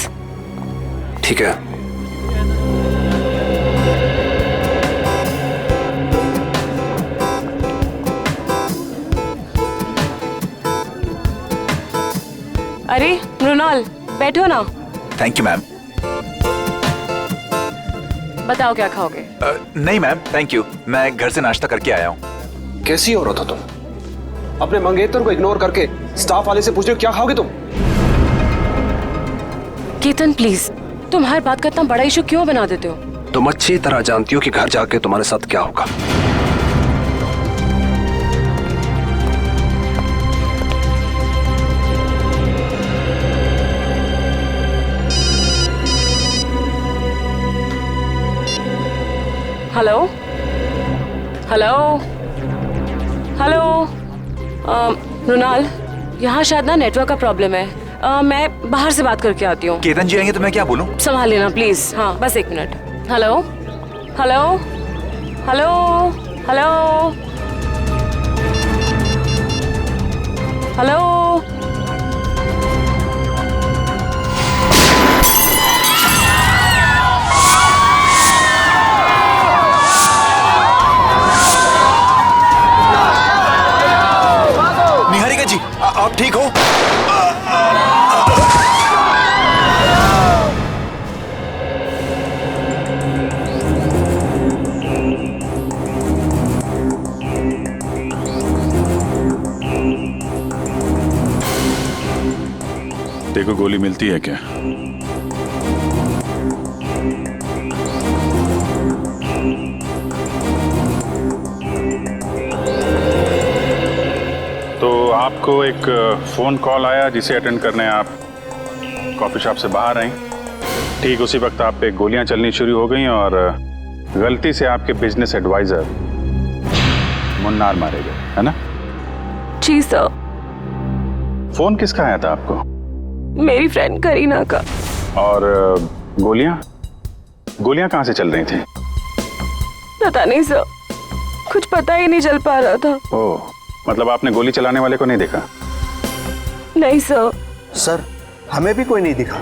ठीक है।
अरे मृणाल, बैठो ना।
Thank you ma'am.
बताओ क्या खाओगे?
नहीं मैम, थैंक यू, मैं घर से नाश्ता करके आया हूँ।
कैसी औरत हो तुम? अपने मंगेतर को इग्नोर करके स्टाफ वाले से पूछ रहे हो क्या खाओगे तुम?
केतन प्लीज, तुम हर बात का इतना बड़ा इशू क्यों बना देते हो?
तुम अच्छी तरह जानती हो कि घर जाके तुम्हारे साथ क्या होगा।
Hello hello hello. मृणाल, यहाँ शायद ना नेटवर्क का प्रॉब्लम है। मैं बाहर से बात करके आती हूँ।
केतन जी आएंगे तो मैं क्या बोलूँ?
संभाल लेना प्लीज। हाँ, बस एक मिनट। Hello hello hello hello hello.
Niharika ji, आप ठीक हो?
देखो गोली मिलती है क्या? तो आपको एक फोन कॉल आया जिसे अटेंड करने आप कॉफी शॉप से बाहर आई। ठीक उसी वक्त आप पे गोलियां चलनी शुरू हो गई और गलती से आपके बिजनेस एडवाइजर मुन्नार मारे गए, है ना?
जी सर।
फोन किसका आया था आपको?
मेरी फ्रेंड करीना का।
और गोलियां गोलियां कहां से चल रही थी?
पता नहीं सर, कुछ पता ही नहीं चल पा रहा था।
ओह, मतलब आपने गोली चलाने वाले को नहीं देखा?
नहीं सर।
सर हमें भी कोई नहीं दिखा।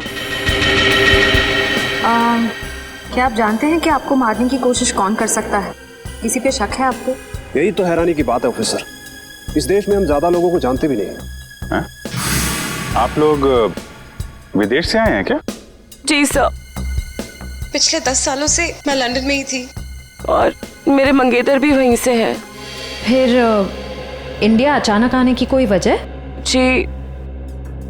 क्या आप जानते हैं कि आपको मारने की कोशिश कौन कर सकता है? किसी पे शक है आपको?
यही तो हैरानी की बात है ऑफिसर, इस देश में हम ज्यादा लोगों को जानते भी नहीं हैं।
आप लोग विदेश से आए हैं क्या?
जी सर।
पिछले 10 सालों से मैं लंदन में ही थी
और मेरे मंगेतर भी वहीं से हैं।
फिर इंडिया अचानक आने की कोई वजह?
जी,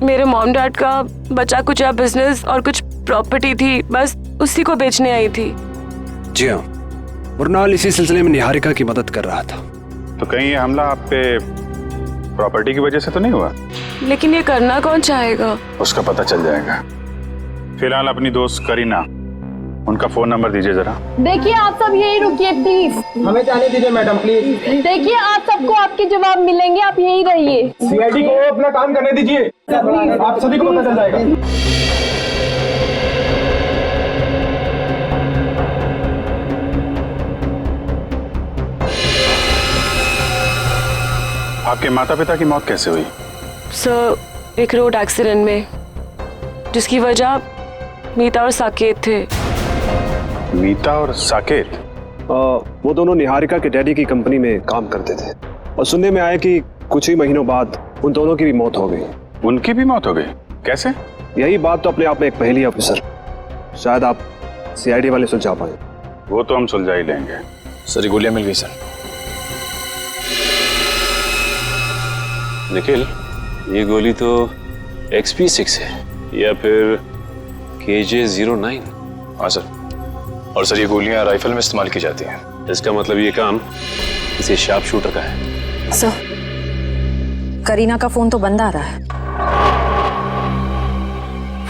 मेरे मॉम डैड का बचा कुछ बिजनेस और कुछ प्रॉपर्टी थी, बस उसी को बेचने आई थी।
जी हाँ, मुरनाल इसी सिलसिले में निहारिका की मदद कर रहा था।
तो कहीं ये हमला आप पे प्रॉपर्टी की वजह से तो नहीं हुआ?
लेकिन ये करना कौन चाहेगा?
उसका पता चल जाएगा। फिलहाल अपनी दोस्त करीना, उनका फोन नंबर दीजिए जरा।
देखिए आप सब यही रुकिए प्लीज।
हमें जाने दीजिए मैडम प्लीज।
देखिए आप सबको आपके जवाब मिलेंगे, आप यही रहिए।
सीआईडी को अपना काम करने दीजिए, आप सभी को पता चल जाएगा।
आपके माता पिता की मौत कैसे हुई?
सर, एक रोड एक्सीडेंट में, जिसकी वजह मीता और साकेत थे।
मीता और साकेत?
वो दोनों निहारिका के डैडी की कंपनी में काम करते थे और सुनने में आया कि कुछ ही महीनों बाद उन दोनों की भी मौत हो गई।
उनकी भी मौत हो गई? कैसे?
यही बात तो अपने आप में एक पहेली है ऑफिसर, शायद आप सीआईडी वाले सुलझा पाए।
वो तो हम सुलझा ही लेंगे।
सर, गोलियां मिल गई सर।
निखिल, ये गोली तो XP6 है या फिर KJ09?
हाँ सर। और सर, ये गोलियां राइफल में इस्तेमाल की जाती हैं।
इसका मतलब ये काम किसी शार्प शूटर का है।
सर, करीना का फोन तो बंद आ रहा है।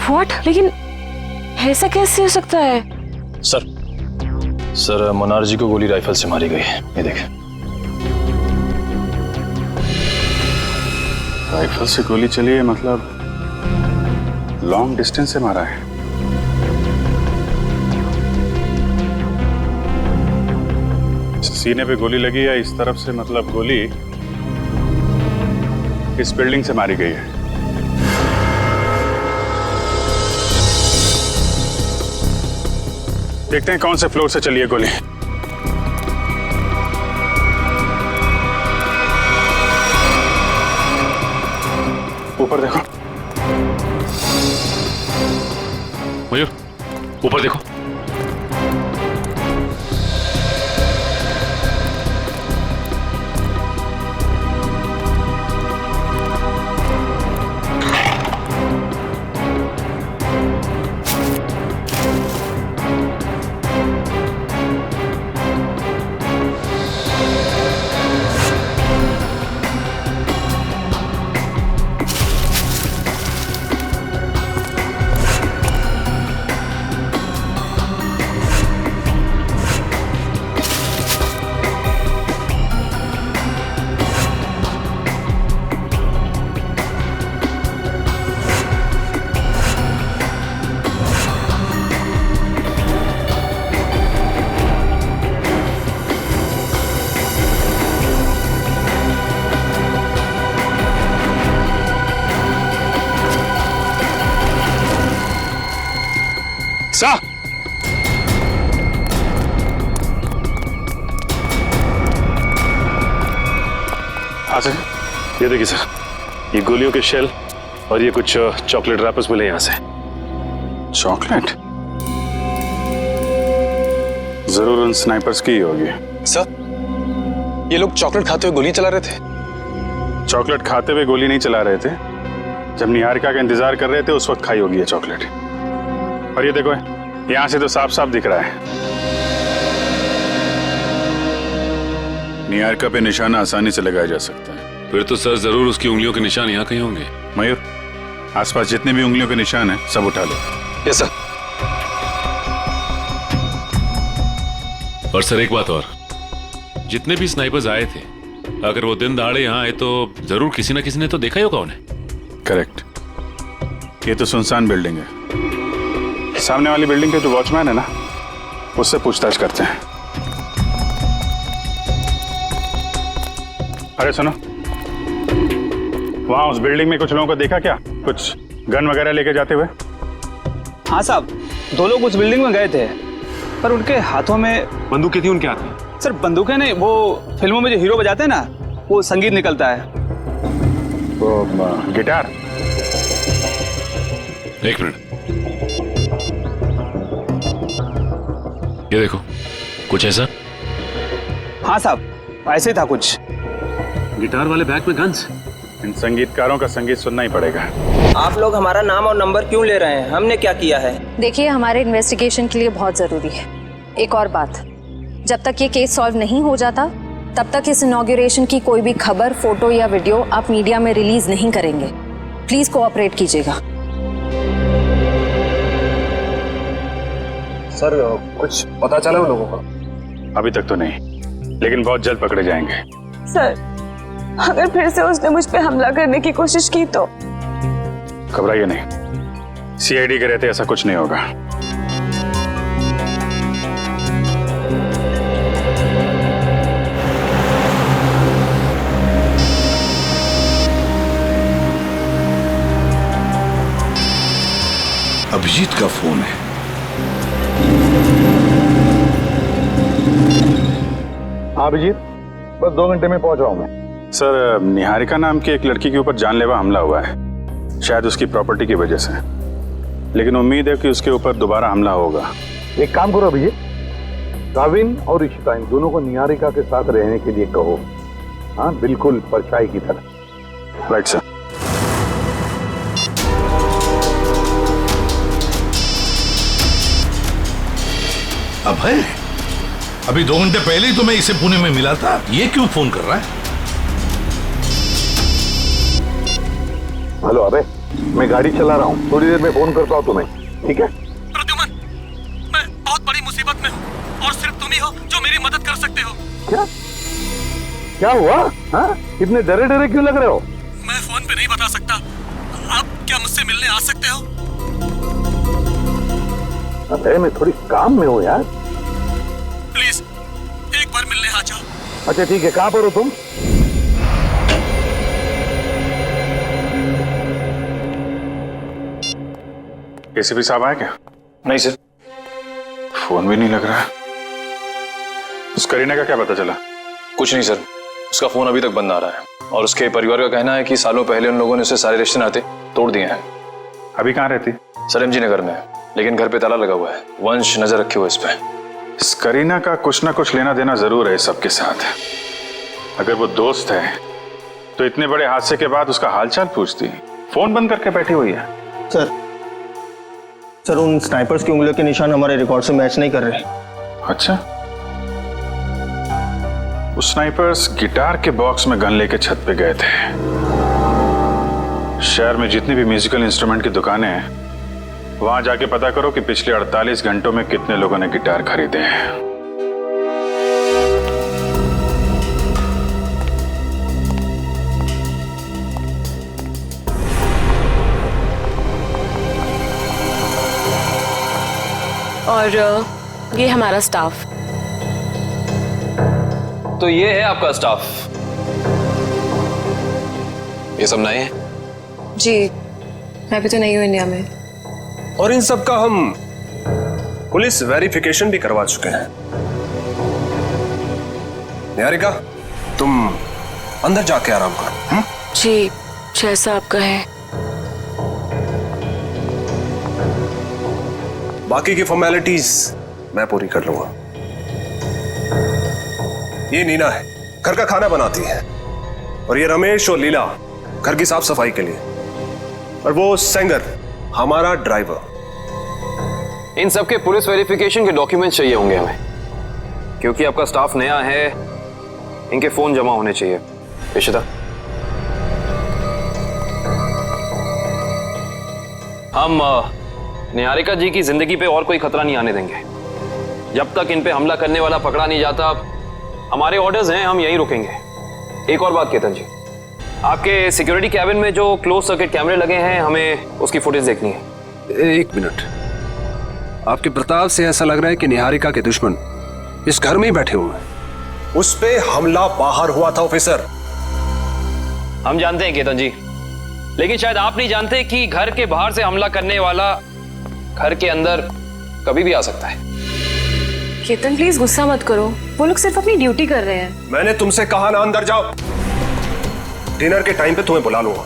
व्हाट? लेकिन ऐसा कैसे हो सकता है?
सर मुनार जी को गोली राइफल से मारी गई है, ये देखें।
राइफल से गोली चली है, मतलब लॉन्ग डिस्टेंस से मारा है। सीने पे गोली लगी है इस तरफ से, मतलब गोली इस बिल्डिंग से मारी गई है। देखते हैं कौन से फ्लोर से चली है गोली। ऊपर देखो
मयूर, ऊपर देखो।
सा सर,
ये देखिए सर, ये गोलियों के शेल और ये कुछ चॉकलेट रैपर्स मिले यहाँ से।
चॉकलेट? जरूर उन स्नाइपर्स की ही होगी।
सर, ये लोग चॉकलेट खाते हुए गोली चला रहे थे?
चॉकलेट खाते हुए गोली नहीं चला रहे थे, जब निहारिका का इंतजार कर रहे थे उस वक्त खाई होगी ये चॉकलेट। और ये देखो, यहां से तो साफ साफ दिख रहा है। निहारिका पे निशाना आसानी से लगाया जा सकता है।
फिर तो सर जरूर उसकी उंगलियों के निशान यहाँ कहीं होंगे।
मयूर, आसपास जितने भी उंगलियों के निशान हैं सब उठा लो।
Yes sir.
और सर एक बात और, जितने भी स्नाइपर्स आए थे, अगर वो दिन दहाड़े यहाँ आए तो जरूर किसी न किसी ने तो देखा ही होगा उन्हें।
करेक्ट। ये तो सुनसान बिल्डिंग है। सामने वाली बिल्डिंग के जो वॉचमैन है ना, उससे पूछताछ करते हैं। अरे सुनो, वहाँ उस बिल्डिंग में कुछ लोगों को देखा क्या? कुछ गन वगैरह लेके जाते हुए?
हाँ साहब, 2 लोग उस बिल्डिंग में गए थे, पर उनके हाथों में
बंदूकें थी उनके हाथ में?
सर बंदूकें नहीं, वो फिल्मों में जो हीरो बजाते हैं ना, वो संगीत निकलता है।
वो गिटार?
एक मिनट, ये देखो, कुछ ऐसा?
हाँ साहब, ऐसे ही था कुछ।
गिटार वाले बैग में गन्स?
इन संगीतकारों का संगीत सुनना ही पड़ेगा।
आप लोग हमारा नाम और नंबर क्यों ले रहे हैं? हमने क्या किया है?
देखिए, हमारे इन्वेस्टिगेशन के लिए बहुत जरूरी है। एक और बात, जब तक ये केस सॉल्व नहीं हो जाता तब तक इस इनॉग्रेशन की कोई भी खबर, फोटो या वीडियो आप मीडिया में रिलीज नहीं करेंगे। प्लीज कोऑपरेट कीजिएगा।
सर कुछ पता चला उन लोगों का?
अभी तक तो नहीं, लेकिन बहुत जल्द पकड़े जाएंगे।
सर, अगर फिर से उसने मुझ पे हमला करने की कोशिश की तो?
घबराइए नहीं, सीआईडी के रहते ऐसा कुछ नहीं होगा।
अभिजीत का फोन है।
हाँ अभिजीत, बस 2 घंटे में पहुंच रहा हूँ मैं। सर, निहारिका नाम की एक लड़की के ऊपर जानलेवा हमला हुआ है, शायद उसकी प्रॉपर्टी की वजह से, लेकिन उम्मीद है कि उसके ऊपर दोबारा हमला होगा।
एक काम करो अभिजीत, गाविन और इशिता इन दोनों को निहारिका के साथ रहने के लिए कहो। हाँ, बिल्कुल परछाई की तरह।
Right sir.
अभय, अभी 2 घंटे पहले ही तो मैं इसे पुणे में मिला था, ये क्यों फोन कर रहा है? हेलो अबे, मैं गाड़ी चला रहा हूँ, थोड़ी देर में फोन करता हूँ तुम्हें, ठीक है?
प्रद्युमन, मैं बहुत बड़ी मुसीबत में हूँ और सिर्फ तुम ही हो जो मेरी मदद कर सकते हो।
क्या? क्या हुआ? हाँ? इतने डरे डरे क्यों लग रहे हो?
मैं फोन पे नहीं बता सकता। आप क्या मुझसे मिलने आ सकते हो?
अबे मैं थोड़ी काम में हूँ यार।
प्लीज एक बार मिलने आ जाओ।
अच्छा ठीक है, कहाँ पर हो तुम?
एसीपी साहब आए क्या?
नहीं सर।
फोन भी नहीं लग रहा। उस करीना का क्या पता चला?
कुछ नहीं सर, उसका फोन अभी तक बंद आ रहा है और उसके परिवार का कहना है कि सालों पहले उन लोगों ने उसे सारे रिश्ते नाते तोड़ दिए हैं।
अभी कहाँ रहती?
सर MG नगर में, लेकिन घर पे ताला लगा हुआ है। वंश नजर रखे हुए इस पे।
इस करीना का कुछ ना कुछ लेना देना जरूर है सबके साथ। अगर वो दोस्त है तो इतने बड़े हादसे के बाद उसका हालचाल पूछती, फोन बंद करके बैठी हुई है।
सर उन स्नाइपर्स की उंगलियों के निशान हमारे रिकॉर्ड से मैच नहीं कर रहे।
अच्छा, उस स्नाइपर्स गिटार के बॉक्स में गन लेके छत पे गए थे। शहर में जितनी भी म्यूजिकल इंस्ट्रूमेंट की दुकानें हैं, वहां जाके पता करो कि पिछले 48 घंटों में कितने लोगों ने गिटार खरीदे हैं।
और ये हमारा स्टाफ।
तो ये है आपका स्टाफ। ये सब नए हैं?
जी, मैं भी तो नहीं हूँ इंडिया में।
और इन सब का हम पुलिस वेरिफिकेशन भी करवा चुके हैं। निहारिका, तुम अंदर जाके आराम करो।
जी, जैसा आपका है।
बाकी की फॉर्मेलिटीज मैं पूरी कर लूंगा। ये नीना है, घर का खाना बनाती है, और ये रमेश और लीला घर की साफ सफाई के लिए, और वो सेंगर हमारा ड्राइवर।
इन सब के पुलिस वेरिफिकेशन के डॉक्यूमेंट्स चाहिए होंगे हमें, क्योंकि आपका स्टाफ नया है। इनके फोन जमा होने चाहिए। इशिता, हम निहारिका जी की जिंदगी पे और कोई खतरा नहीं आने देंगे। जब तक इन पे हमला करने वाला पकड़ा नहीं जाता, हमारे ऑर्डर्स हैं, हम यहीं रुकेंगे। एक और बात केतन जी, आपके सिक्योरिटी कैबिन में जो क्लोज सर्किट कैमरे लगे हैं, हमें उसकी फुटेज देखनी है।
1 मिनट, आपके प्रताप से ऐसा लग रहा है कि निहारिका के दुश्मन इस घर में ही बैठे हुए हैं। उस पे हमला बाहर हुआ था ऑफिसर।
हम जानते हैं केतन जी, लेकिन शायद आप नहीं जानते कि घर के बाहर से हमला करने वाला घर के अंदर कभी भी आ सकता है।
केतन प्लीज गुस्सा मत करो, वो लोग सिर्फ अपनी ड्यूटी कर रहे हैं।
मैंने तुमसे कहा ना अंदर जाओ, डिनर के टाइम पे तुम्हें बुला लूंगा।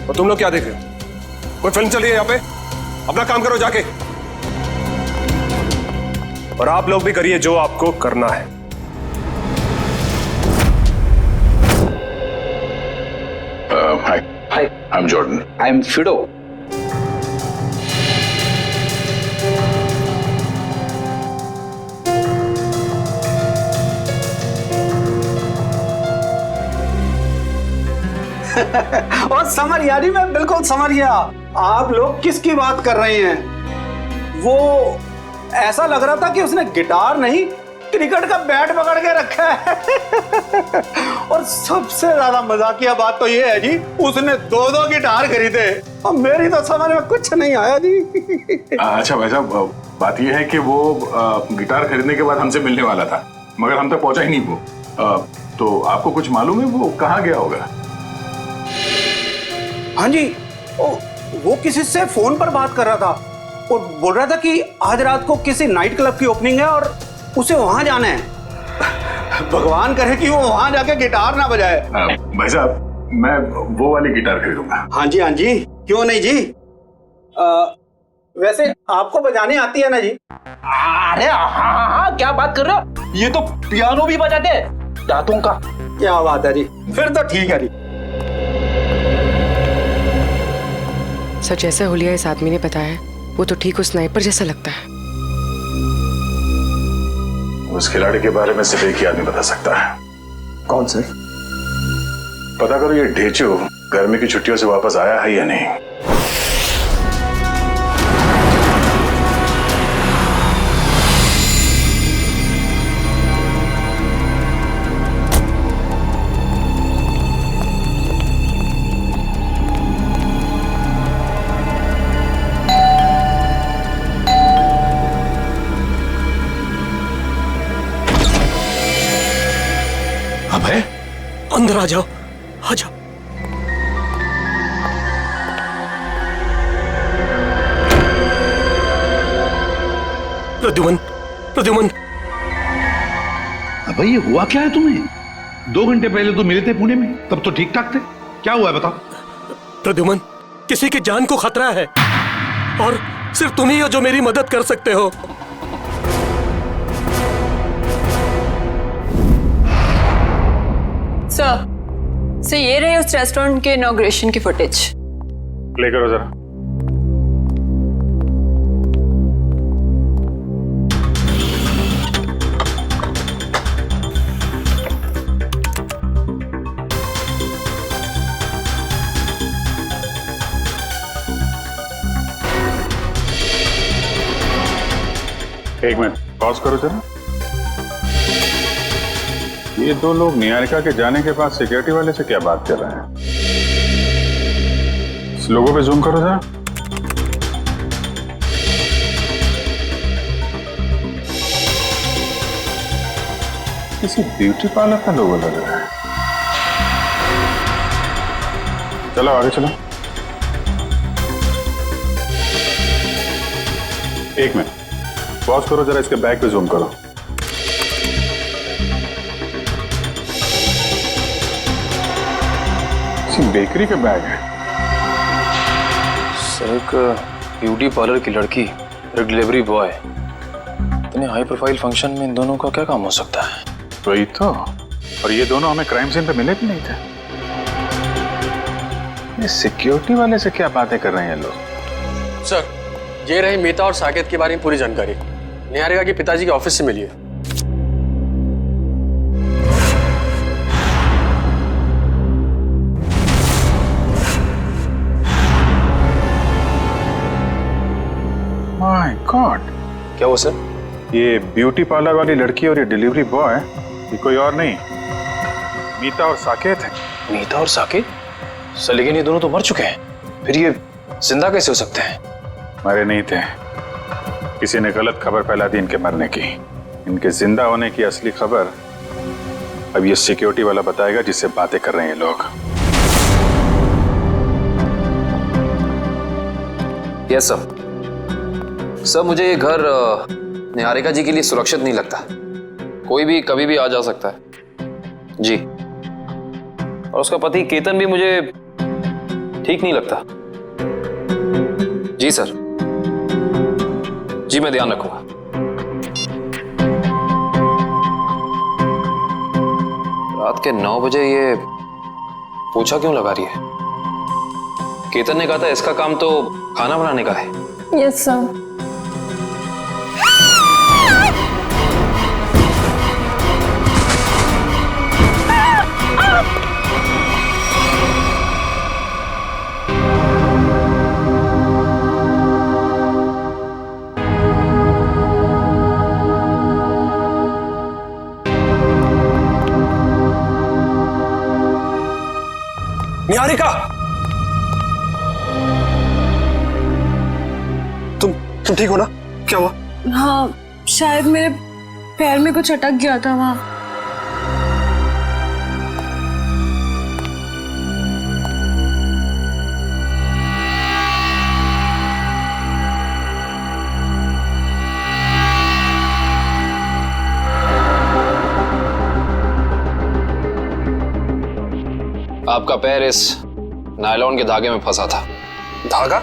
और तुम लोग क्या देख रहे हो? कोई फिल्म चल रही है यहाँ पे? अपना काम करो जाके। और आप लोग भी करिए जो आपको करना है।
Hi, I'm Jordan.
I'm Fido.
और समझ यानी मैं बिल्कुल समझ गया आप लोग किसकी बात कर रहे हैं। वो ऐसा लग रहा था कि उसने गिटार नहीं क्रिकेट का बैट पकड़ के रखा है। और सबसे ज्यादा मजाकिया बात तो ये है जी, उसने 2-2 गिटार खरीदे और मेरी तो समझ में कुछ नहीं आया जी।
अच्छा भाई साहब, बात यह है कि वो गिटार खरीदने के बाद हमसे मिलने वाला था, मगर हम तक पहुंचा ही नहीं वो। तो आपको कुछ मालूम है वो कहाँ गया होगा?
हाँ जी, वो किसी से फोन पर बात कर रहा था और बोल रहा था कि आज रात को किसी नाइट क्लब की ओपनिंग है और उसे वहां जाना है। भगवान करे कि वो वहां जाके गिटार ना बजाए।
भाई साहब, मैं वो वाली गिटार खरीदूंगा।
हाँ जी, क्यों नहीं जी। वैसे आपको बजाने आती है ना जी?
अरे हाँ, क्या बात कर रहे हो, ये तो पियानो भी बजाते हैं दांतों का।
क्या बात है जी, फिर तो ठीक है जी।
सर, जैसा हुलिया इस आदमी ने बताया वो तो ठीक उस स्नाइपर जैसा लगता है।
उस खिलाड़ी के बारे में सिर्फ एक ही आदमी बता सकता है।
कौन सर?
पता करो ये ढेचू गर्मी की छुट्टियों से वापस आया है या नहीं।
अबे अंदर आ जाओ, आ जाओ। प्रद्युमन, प्रद्युमन।
अबे ये हुआ क्या है तुम्हें? 2 घंटे पहले तो मिले थे पुणे में, तब तो ठीक ठाक थे। क्या हुआ है बताओ?
प्रद्युमन, किसी की जान को खतरा है और सिर्फ तुम ही हो जो मेरी मदद कर सकते हो।
सर, ये रहे उस रेस्टोरेंट के इनॉग्रेशन की फुटेज।
प्ले करो जरा। एक मिनट पॉज करो जरा। ये 2 लोग निहारिका के जाने के बाद सिक्योरिटी वाले से क्या बात कर रहे हैं? इस लोगों पे जूम करो जरा। किसी ब्यूटी पार्लर का लोगो लग रहा है। चलो आगे चलो। एक मिनट पॉज करो जरा, इसके बैक पे जूम करो। बेकरी का बैग है।
सर, एक ब्यूटी पार्लर की लड़की, एक डिलीवरी बॉय, इतने हाई प्रोफाइल फंक्शन में इन दोनों का क्या काम हो सकता है?
वही तो। और ये दोनों हमें क्राइम सीन पे मिले भी नहीं थे। ये सिक्योरिटी वाले से क्या बातें कर रहे हैं लोग?
सर, ये रही मीता और साकेत के बारे में पूरी जानकारी। निहारिका के पिताजी के ऑफिस से मिली है।
माय गॉड,
क्या हुआ सर?
ये ब्यूटी पार्लर वाली लड़की और ये डिलीवरी बॉय, ये कोई और नहीं, मीता और साकेत है।
मीता और साकेत? सर, लेकिन ये दोनों तो मर चुके हैं, फिर ये जिंदा कैसे हो सकते हैं?
मरे नहीं थे, किसी ने गलत खबर फैला दी इनके मरने की। इनके जिंदा होने की असली खबर अब ये सिक्योरिटी वाला बताएगा जिससे बातें कर रहे हैं ये लोग।
Yes sir. सर मुझे ये घर निहारिका जी के लिए सुरक्षित नहीं लगता। कोई भी कभी भी आ जा सकता है जी। और उसका पति केतन भी मुझे ठीक नहीं लगता। जी सर, जी मैं ध्यान रखूंगा। रात के 9 बजे ये पूछा क्यों लगा रही है? केतन ने कहा था इसका काम तो खाना बनाने का है।
Yes sir.
निहारिका, तुम ठीक हो ना? क्या हुआ?
हाँ, शायद मेरे पैर में कुछ अटक गया था वहां।
आपका पैर इस नायलॉन के धागे में फंसा था।
धागा?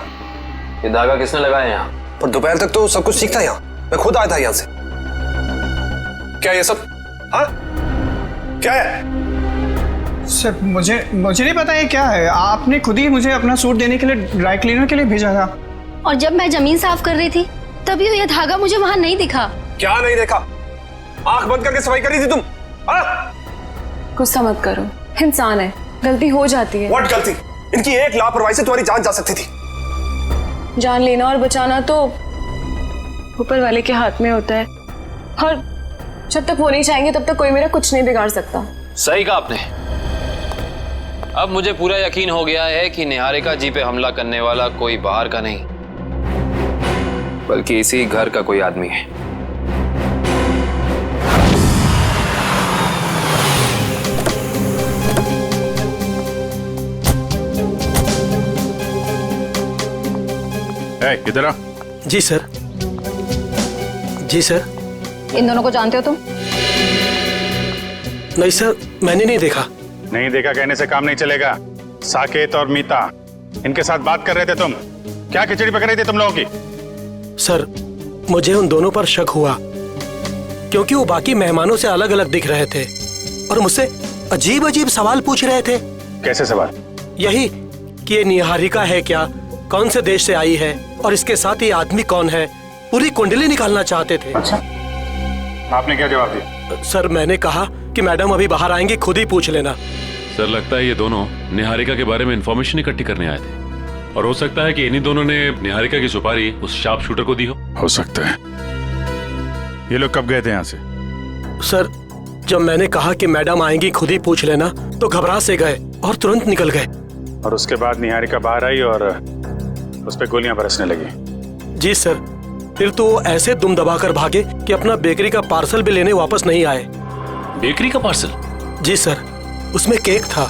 ये धागा किसने लगाया यहाँ?
पर दोपहर तक तो सब कुछ ठीक था यहाँ। मैं खुद आया था यहाँ से। क्या ये सब? हाँ? क्या है?
सर मुझे नहीं पता ये क्या है। आपने खुद ही मुझे अपना सूट देने के लिए ड्राई क्लीनर के लिए भेजा था।
और जब मैं जमीन साफ कर रही थी तभी ये धागा मुझे वहां नहीं दिखा।
क्या नहीं देखा? आंख बंद करके सफाई कर रही थी तुम?
गुस्सा मत करो, इंसान है, गलती हो जाती है।
What गलती? इनकी एक लापरवाही से तुम्हारी जान जा सकती थी।
जान लेना और बचाना तो ऊपर वाले के हाथ में होता है, और जब तक वो नहीं चाहेंगे तब तक कोई मेरा कुछ नहीं बिगाड़ सकता।
सही कहा आपने। अब मुझे पूरा यकीन हो गया है कि निहारिका जी पे हमला करने वाला कोई बाहर का नहीं बल्कि इसी घर का कोई आदमी है।
इधर आ।
जी सर। जी सर।
इन दोनों को जानते हो तुम?
नहीं सर, मैंने नहीं देखा।
नहीं देखा कहने से काम नहीं चलेगा। साकेत और मीता इनके साथ बात कर रहे थे तुम। क्या खिचड़ी पक रही थी तुम लोगों की?
सर मुझे उन दोनों पर शक हुआ क्योंकि वो बाकी मेहमानों से अलग अलग दिख रहे थे और मुझसे अजीब अजीब सवाल पूछ रहे थे।
कैसे सवाल?
यही कि ये निहारिका है क्या, कौन से देश से आई है और इसके साथ ये आदमी कौन है, पूरी कुंडली निकालना चाहते थे।
अच्छा, आपने क्या जवाब दिया?
सर मैंने कहा कि मैडम अभी बाहर आएंगी, खुद ही पूछ लेना।
सर लगता है ये दोनों निहारिका के बारे में इंफॉर्मेशन इकट्ठी करने आए थे और हो सकता है कि इन्हीं दोनों ने निहारिका की सुपारी उस शार्प शूटर को दी हो
सकता है। ये लोग कब गए थे यहाँ से?
सर जब मैंने कहा कि मैडम आएंगी, खुद ही पूछ लेना, तो घबरा से गए और तुरंत निकल गए।
और उसके बाद निहारिका बाहर आई और उस पे गोलियां बरसने लगी।
जी सर, फिर तो वो ऐसे दुम दबाकर भागे कि अपना बेकरी का पार्सल भी लेने वापस नहीं आए।
बेकरी का पार्सल?
जी सर, उसमें केक था।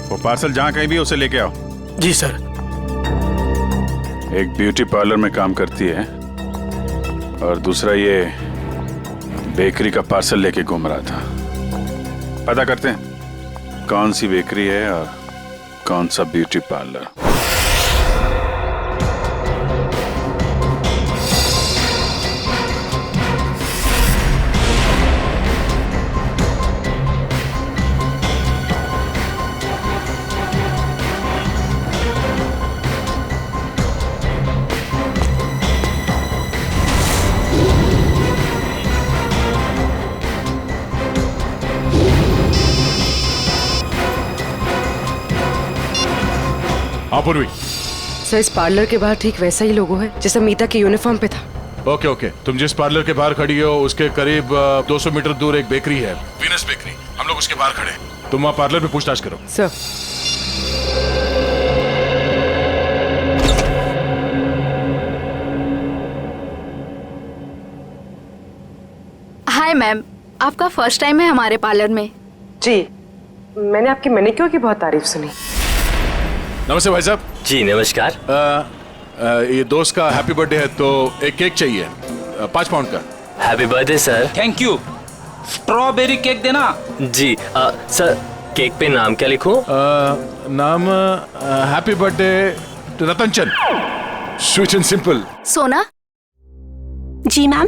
वो पार्सल जहाँ कहीं भी उसे लेके आओ।
जी सर।
एक ब्यूटी पार्लर में काम करती है और दूसरा ये बेकरी का पार्सल लेके घूम रहा था। पता करते हैं कौन सी बेकरी है और कौन सा ब्यूटी पार्लर।
पूर्वी
सर इस पार्लर के बाहर ठीक वैसा ही लोगो है जैसा मीता के यूनिफॉर्म पे था।
ओके ओके, तुम जिस पार्लर के बाहर खड़ी हो उसके करीब 200 मीटर दूर एक बेकरी है, वीनस बेकरी। हम लोग उसके बाहर खड़े हैं। तुम वहाँ पार्लर में पूछताछ करो।
सर
हाय हाय मैम, आपका फर्स्ट टाइम है हमारे पार्लर में?
जी, मैंने आपकी मैनिक्योर की बहुत तारीफ सुनी।
नमस्ते भाई साहब।
जी नमस्कार।
ये दोस्त का हैप्पी बर्थडे है तो एक केक चाहिए 5 पाउंड का।
Happy birthday sir.
Thank you. Strawberry cake देना।
जी सर, केक पे नाम क्या लिखूं?
नाम happy birthday Ratan Chand, sweet and simple.
सोना।
जी मैम।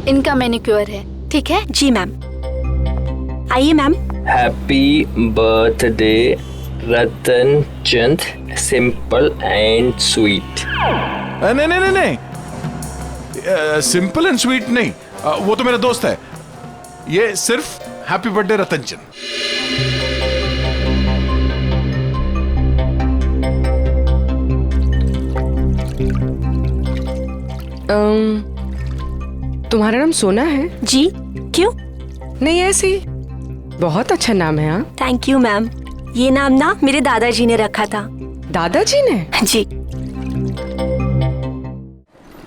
इनका मैनिक्योर है, ठीक है?
जी मैम। आइए ma'am.
Happy birthday Ratan Chand, simple and sweet.
नहीं नहीं नहीं नहीं, सिंपल एंड स्वीट नहीं, वो तो मेरा दोस्त है। ये सिर्फ हैप्पी बर्थडे रतन चंद।
तुम्हारा नाम सोना है?
जी। क्यों?
नहीं, ऐसे ही। बहुत अच्छा नाम है। हाँ,
थैंक यू मैम। ये नाम ना मेरे दादाजी ने रखा था।
दादाजी ने?
जी।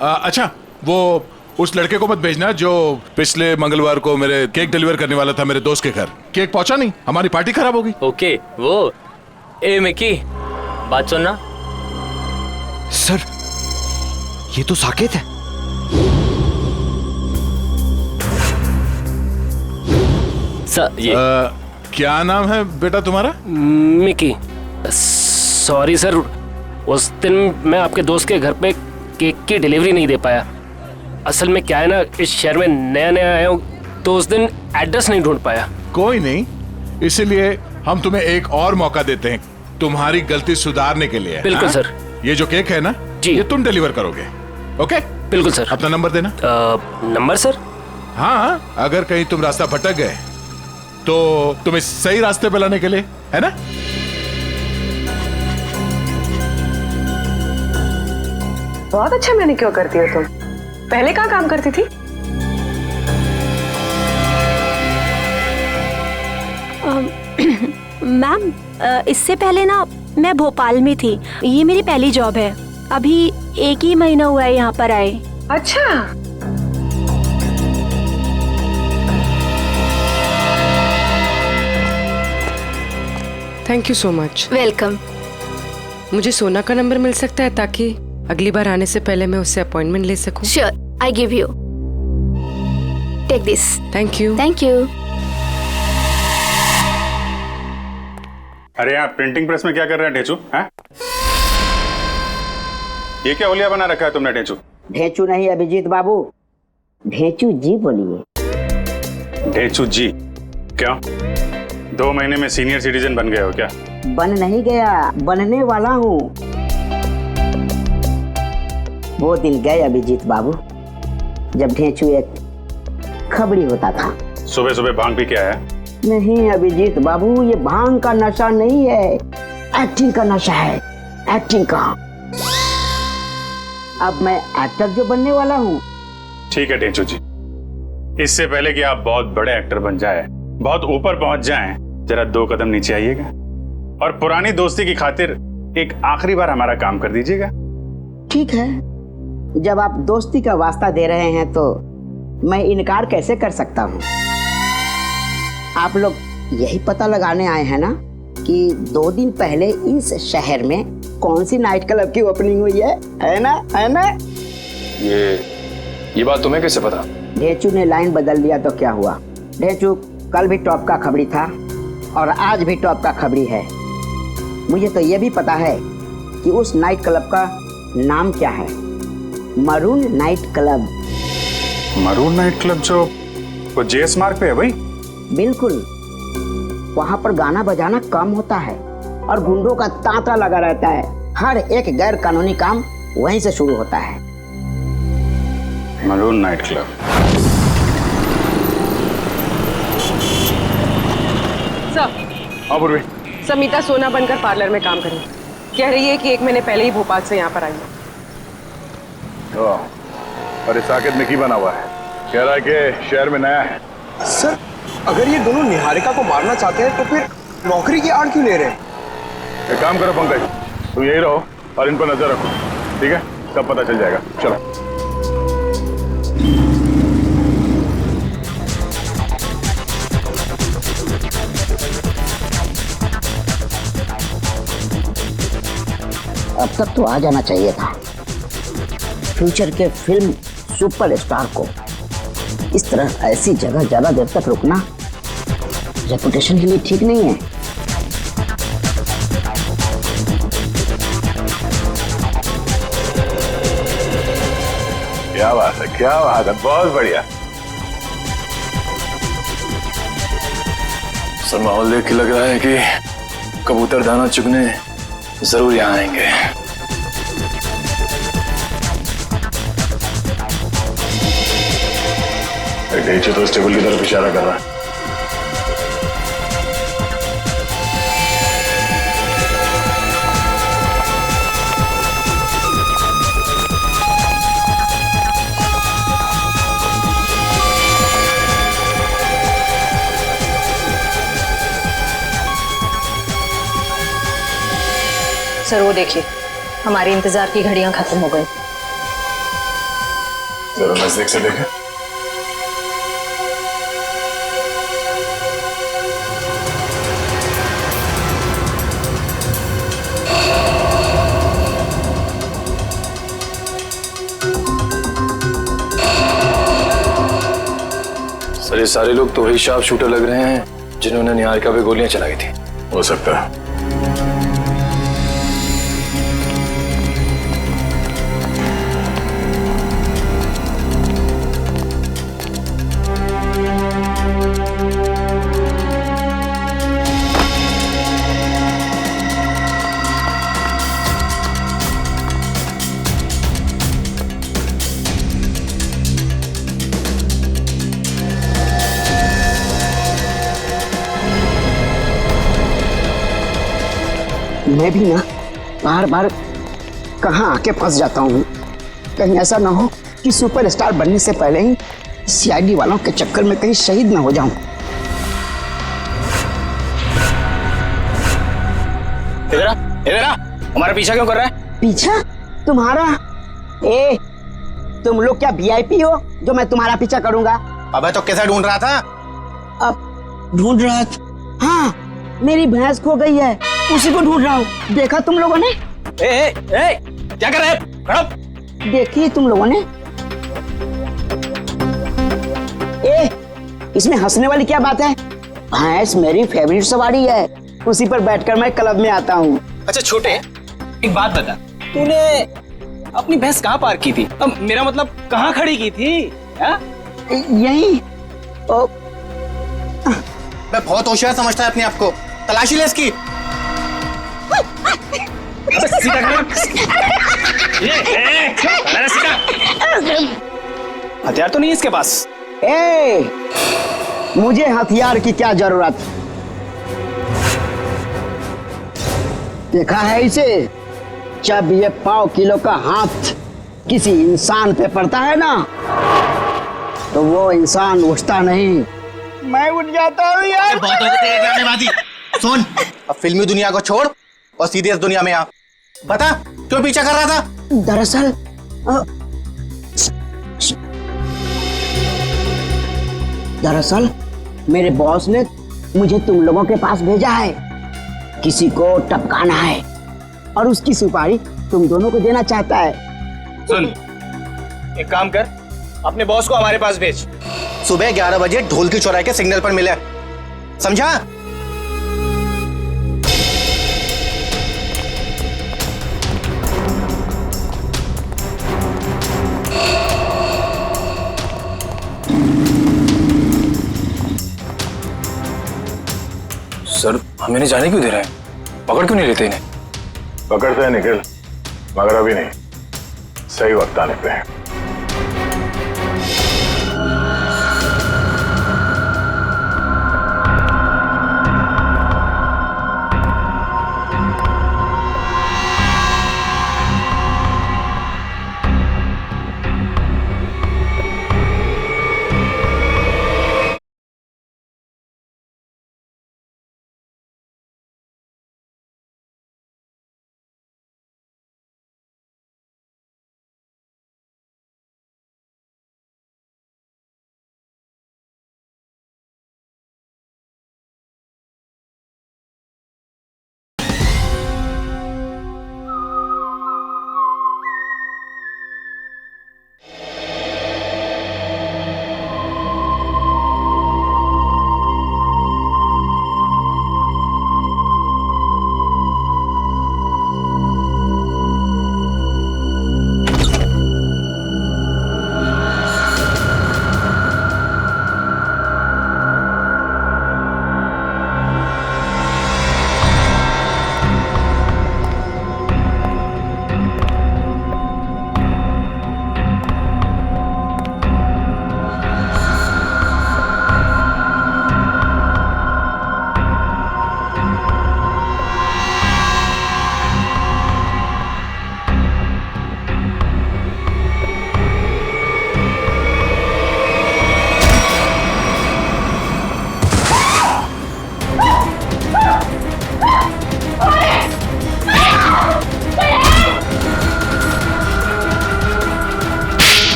अच्छा, वो उस लड़के को मत भेजना जो पिछले मंगलवार को मेरे केक डिलीवर करने वाला था मेरे दोस्त के घर। केक पहुंचा नहीं, हमारी पार्टी खराब होगी।
ओके, वो ए मिकी, बात सुनना।
सर, ये तो साकेत है।
सर ये
क्या नाम है बेटा तुम्हारा?
मिकी। सॉरी सर, उस दिन मैं आपके दोस्त के घर पे केक की डिलीवरी नहीं दे पाया। असल में क्या है ना, इस शहर में नया नया आया हूँ तो उस दिन एड्रेस नहीं ढूंढ पाया।
कोई नहीं, इसीलिए हम तुम्हें एक और मौका देते हैं तुम्हारी गलती सुधारने के लिए।
बिल्कुल सर।
ये जो केक है ना जी, ये तुम डिलीवर करोगे। ओके?
बिल्कुल सर।
अपना नंबर देना।
Number sir?
हाँ, अगर कहीं तुम रास्ता भटक गए तो तुम्हें सही रास्ते पे लाने के लिए, है ना?
बहुत अच्छा मैनिक्योर करती हो तुम। पहले कहाँ काम करती थी?
मैम, इससे पहले ना मैं भोपाल में थी। ये मेरी पहली जॉब है। अभी 1 ही महीना हुआ है यहाँ पर आए।
अच्छा। Thank you so much.
Welcome.
मुझे सोना का नंबर मिल सकता है ताकि अगली बार आने से पहले मैं उससे अपॉइंटमेंट ले सकूं?
Sure, I give you. Take this.
Thank you.
Thank you.
अरे आप प्रिंटिंग प्रेस में क्या कर रहे हैं ढेंचू? हैं? ये क्या होलिया बना रखा है तुमने ढेंचू?
ढेंचू नहीं अभिजीत बाबू, ढेंचू जी बोलिए।
ढेंचू जी? क्या 2 महीने में सीनियर सिटीजन बन गए हो क्या?
बन नहीं गया, बनने वाला हूँ। वो दिन गए अभिजीत बाबू जब ढेंचू एक खबड़ी होता था।
सुबह सुबह भांग पी के आया?
नहीं अभिजीत बाबू, ये भांग का नशा नहीं है, एक्टिंग का नशा है, एक्टिंग का। अब मैं एक्टर जो बनने वाला हूँ।
ठीक है ढेंचू जी, इससे पहले कि आप बहुत बड़े एक्टर बन जाए, बहुत ऊपर पहुंच जाएं, जरा 2 कदम नीचे आइएगा और पुरानी दोस्ती की खातिर एक आखिरी बार हमारा काम कर दीजिएगा।
ठीक है, जब आप दोस्ती का वास्ता दे रहे हैं तो मैं इनकार कैसे कर सकता हूँ। आप लोग यही पता लगाने आए हैं ना कि 2 दिन पहले इस शहर में कौन सी नाइट क्लब की ओपनिंग हुई है ना? है ना?
ये बात तुम्हें कैसे पता?
ढेंचू ने लाइन बदल दिया तो क्या हुआ? ढेंचू कल भी टॉप का खबरी था और आज भी टॉप का खबरी है। मुझे तो ये भी पता है कि उस नाइट क्लब का नाम क्या है, maroon night club.
Maroon night club जो वो जेएस मार्ग पे है भाई?
बिल्कुल, वहाँ पर गाना बजाना कम होता है और गुंडों का तांता लगा रहता है। हर एक गैर कानूनी काम वहीं से शुरू होता है।
Maroon night club.
सर।
पूर्वी।
समीता सोना बनकर पार्लर में काम करी। कह रही है कि 1 महीने पहले ही भोपाल से यहाँ पर आई है।
और इस साकेत में की बना हुआ है, कह रहा है कि शहर में नया है।
सर, अगर ये दोनों निहारिका को मारना चाहते हैं तो फिर नौकरी की आड़ क्यों ले रहे हैं?
एक काम करो पंकज, तुम यही रहो और इन पर नजर रखो, ठीक है?
तब पता चल जाएगा। चलो।
अब तक तो आ जाना चाहिए था। फ्यूचर के फिल्म सुपरस्टार को इस तरह ऐसी जगह ज्यादा देर तक रुकना रेपुटेशन के लिए ठीक नहीं है।
क्या बात है, क्या बात है, बहुत बढ़िया।
सर माहौल देख के लग रहा है कि कबूतर दाना चुगने जरूर यहाँ आएंगे।
नीचे तो इस टेबल की तरफ इशारा कर रहा है।
सर वो देखिए, हमारे इंतजार की घड़ियां खत्म हो गई।
जरा नजदीक से देखें।
सर ये सारे लोग तो वही शार्प शूटर लग रहे हैं जिन्होंने निहारिका पे गोलियां चलाई थी।
हो सकता है।
मैं भी ना बार बार कहाँ आके फंस जाता हूँ। कहीं ऐसा ना हो कि सुपरस्टार बनने से पहले ही सीआईडी वालों के चक्कर में कहीं शहीद ना हो जाऊं।
इधर आ, हमारा पीछा क्यों कर रहा है?
पीछा? तुम्हारा? ए, तुम लोग क्या वीआईपी हो जो मैं तुम्हारा पीछा करूंगा?
अबे तो कैसा ढूंढ रहा था?
अब ढूंढ रहा था? हाँ, मेरी भैंस खो गई है, उसी को ढूंढ रहा हूँ। देखा तुम लोगों ने?
क्या कर रहे हैं? खड़ो।
देखिए तुम लोगों ने? ए, इसमें हंसने वाली क्या बात है? भैंस मेरी फेवरेट सवारी है, उसी पर बैठकर मैं क्लब में आता हूँ।
अच्छा छोटे, एक बात बता, तूने अपनी भैंस कहाँ पार्क की थी? अब मेरा मतलब कहाँ खड़ी की थी?
यही।
मैं बहुत होशियार समझता है अपने आप को। तलाशी ले इसकी। हथियार तो नहीं है इसके पास।
ए, मुझे हथियार की क्या जरूरत? देखा है इसे? जब ये 1.5 किलो का हाथ किसी इंसान पे पड़ता है ना, तो वो इंसान उठता नहीं, मैं उठ जाता हूँ यार।
बहुत हो गई तेरे ड्रामेबाजी। सुन, अब फिल्मी दुनिया को छोड़ और सीधे इस दुनिया में आ। बता, क्यों पीछा कर रहा था?
दरअसल मेरे बॉस ने मुझे तुम लोगों के पास भेजा है। किसी को टपकाना है और उसकी सुपारी तुम दोनों को देना चाहता है।
सुन, एक काम कर, अपने बॉस को हमारे पास भेज। सुबह 11 बजे ढोल की चौराहे के सिग्नल पर मिले, समझा?
सर हमें नहीं जाने क्यों दे रहे हैं? पकड़ क्यों नहीं लेते इन्हें?
पकड़ते हैं निखिल, मगर अभी नहीं, सही वक्त आने पे है।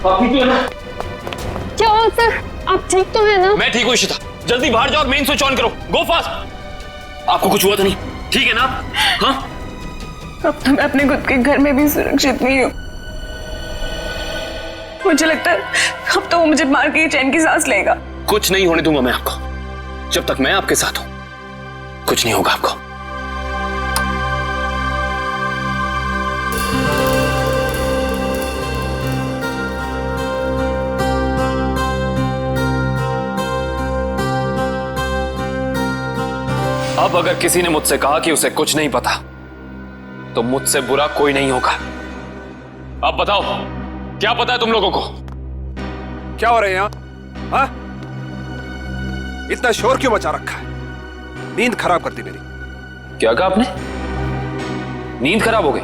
क्या हुआ सर? आप ठीक तो है ना?
मैं ठीक हूँ इशिता, जल्दी बाहर जाओ और मेन स्विच ऑन करो, गो फास्ट। आपको कुछ हुआ तो नहीं? ठीक है ना? हाँ?
अब तो मैं अपने खुद के घर में भी सुरक्षित नहीं हूँ। मुझे लगता है अब तो वो मुझे मार के चैन की सांस लेगा।
कुछ नहीं होने दूंगा मैं आपको, जब तक मैं आपके साथ हूं कुछ नहीं होगा आपको। अब अगर किसी ने मुझसे कहा कि उसे कुछ नहीं पता तो मुझसे बुरा कोई नहीं होगा। अब बताओ क्या पता है तुम लोगों को?
क्या हो रहे हैं यहाँ? हाँ? इतना शोर क्यों मचा रखा है? नींद खराब करती मेरी।
क्या कहा आपने? नींद खराब हो गई?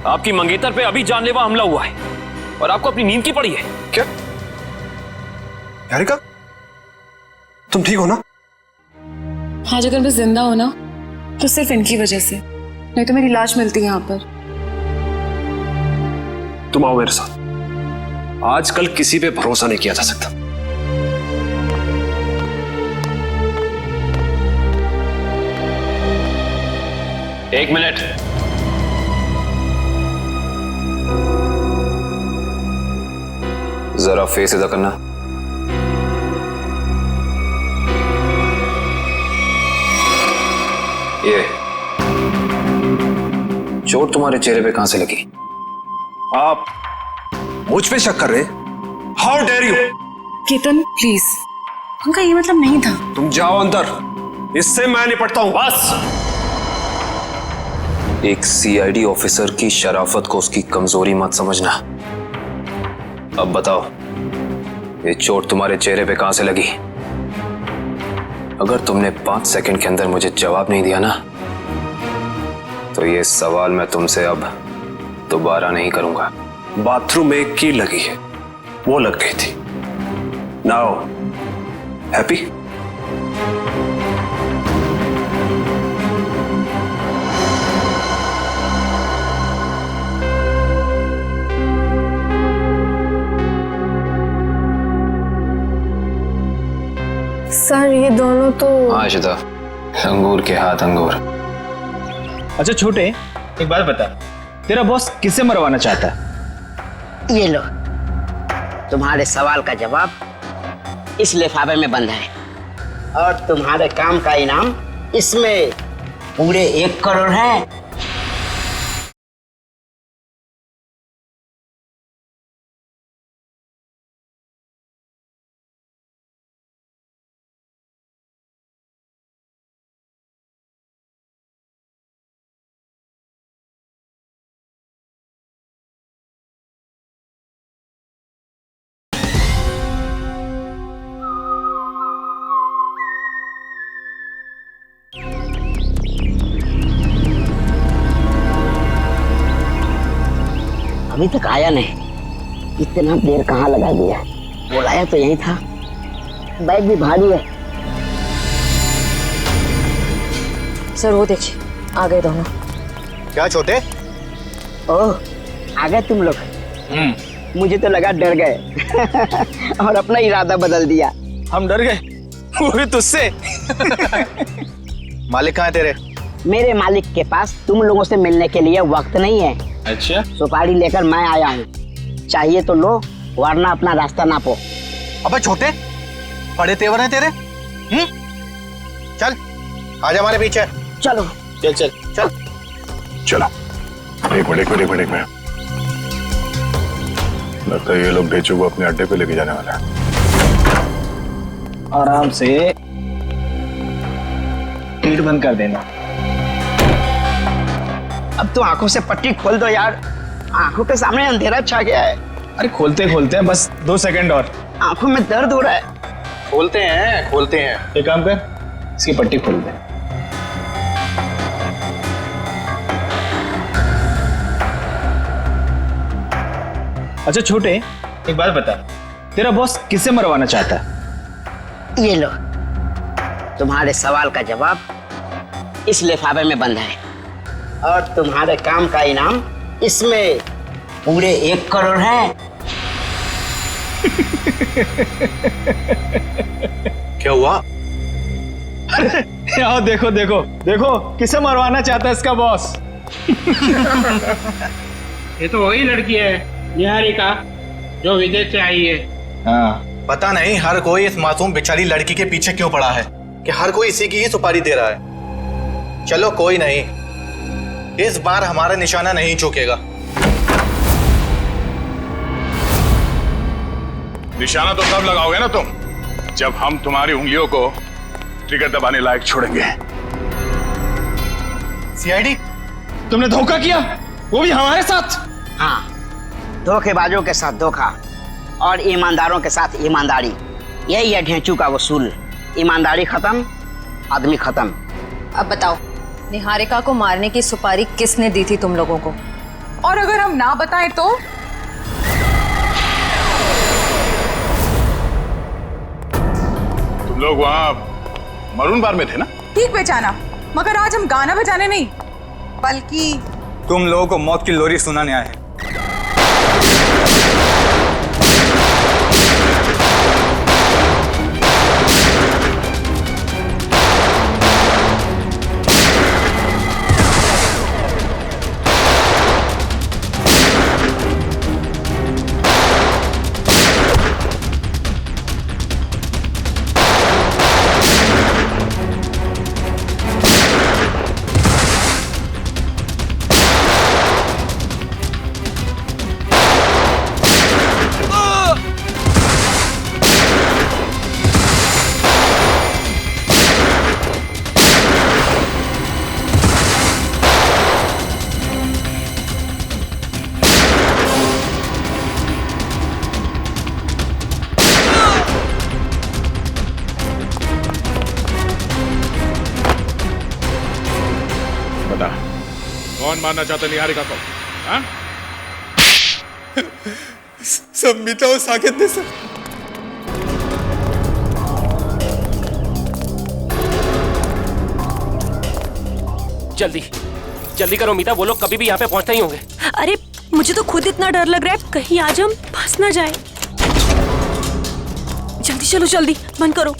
आपकी मंगेतर पे अभी जानलेवा हमला हुआ है और आपको अपनी नींद की पड़ी है
क्या? यारिका, तुम ठीक हो ना?
आज अगर मैं जिंदा हो ना तो सिर्फ इनकी वजह से, नहीं तो मेरी लाश मिलती है यहाँ पर।
तुम आओ मेरे साथ। आजकल किसी पे भरोसा नहीं किया जा सकता।
एक मिनट। जरा फेस इधर करना। ये चोट तुम्हारे चेहरे पे कहां से लगी?
आप मुझ पे शक कर रहे? How dare you!
Ketan please, उनका ये मतलब नहीं था।
तुम जाओ अंदर, इससे मैं निपटता हूं।
बस। एक सीआईडी ऑफिसर की शराफत को उसकी कमजोरी मत समझना। अब बताओ ये चोट तुम्हारे चेहरे पे कहां से लगी? अगर तुमने 5 सेकंड के अंदर मुझे जवाब नहीं दिया ना तो ये सवाल मैं तुमसे अब दोबारा नहीं करूंगा।
बाथरूम में एक कील लगी है, वो लग गई थी। Now happy?
सर ये दोनों तो
आशिता, अंगूर के हाथ अंगूर।
अच्छा छोटे, एक बात बता, तेरा बॉस किसे मरवाना चाहता है?
ये लो, तुम्हारे सवाल का जवाब इस लिफाफे में बंद है और तुम्हारे काम का इनाम इसमें पूरे 1 करोड़ है। अभी तक आया नहीं, इतना देर कहाँ लगा दिया? बुलाया तो यही था, बैग भी भारी है।
सर वो देखिए आ गए दोनों।
क्या छोटे?
ओह, आ गए तुम लोग। मुझे तो लगा डर गए और अपना इरादा बदल दिया।
हम डर गए? वो भी तुझसे? मालिक कहाँ है तेरे?
मेरे मालिक के पास तुम लोगों से मिलने के लिए वक्त नहीं है।
अच्छा,
सुपारी लेकर मैं आया हूँ, चाहिए तो लो वरना अपना रास्ता नापो।
अबे छोटे, बड़े तेवर हैं तेरे। चल आजा हमारे पीछे।
चलो
चल चल चल
चलो। एक मिनट में लगता है ये लोग ढेचू को अपने अड्डे पे लेके जाने वाला है।
आराम से गेट बंद कर देना।
अब तो आंखों से पट्टी खोल दो यार, आंखों के सामने अंधेरा छा गया है।
अरे खोलते खोलते बस 2 सेकंड और।
आंखों में दर्द हो रहा है।
खोलते हैं। एक काम कर, इसकी पट्टी खोल दे। अच्छा छोटे, एक बात बता, तेरा बॉस किसे मरवाना चाहता है?
ये लो, तुम्हारे सवाल का जवाब इस लिफाफे में बंद है और तुम्हारे काम का इनाम इसमें पूरे 1 करोड़ है।
क्या हुआ?
अरे आओ देखो देखो देखो किसे मरवाना चाहता है इसका बॉस।
ये तो वही लड़की है निहारिका जो विदेश से आई है।
हाँ, पता नहीं हर कोई इस मासूम बेचारी लड़की के पीछे क्यों पड़ा है कि हर कोई इसी की ही सुपारी दे रहा है। चलो कोई नहीं, इस बार हमारा निशाना नहीं चूकेगा।
निशाना तो तब लगाओगे ना तुम जब हम तुम्हारी उंगलियों को ट्रिगर दबाने लायक छोड़ेंगे।
सीआईडी,
तुमने धोखा किया, वो भी हमारे साथ।
हाँ, धोखेबाजों के साथ धोखा और ईमानदारों के साथ ईमानदारी, यही है ढेंचू का वसूल। ईमानदारी खत्म, आदमी खत्म।
अब बताओ, निहारिका को मारने की सुपारी किसने दी थी तुम लोगों को?
और अगर हम ना बताएं तो?
तुम लोग वहां मरून बार में थे ना?
ठीक पहचाना, मगर आज हम गाना बजाने नहीं बल्कि
तुम लोगों को मौत की लोरी सुनाने आए हैं।
कौन मारना चाहता निहारिका को? हाँ?
संमिता और साकेत ने सर।
जल्दी जल्दी करो मीता, वो लोग कभी भी यहाँ पे पहुंचते ही होंगे।
अरे मुझे तो खुद इतना डर लग रहा है, कहीं आज हम फंस ना जाए। जल्दी चलो, जल्दी बंद करो।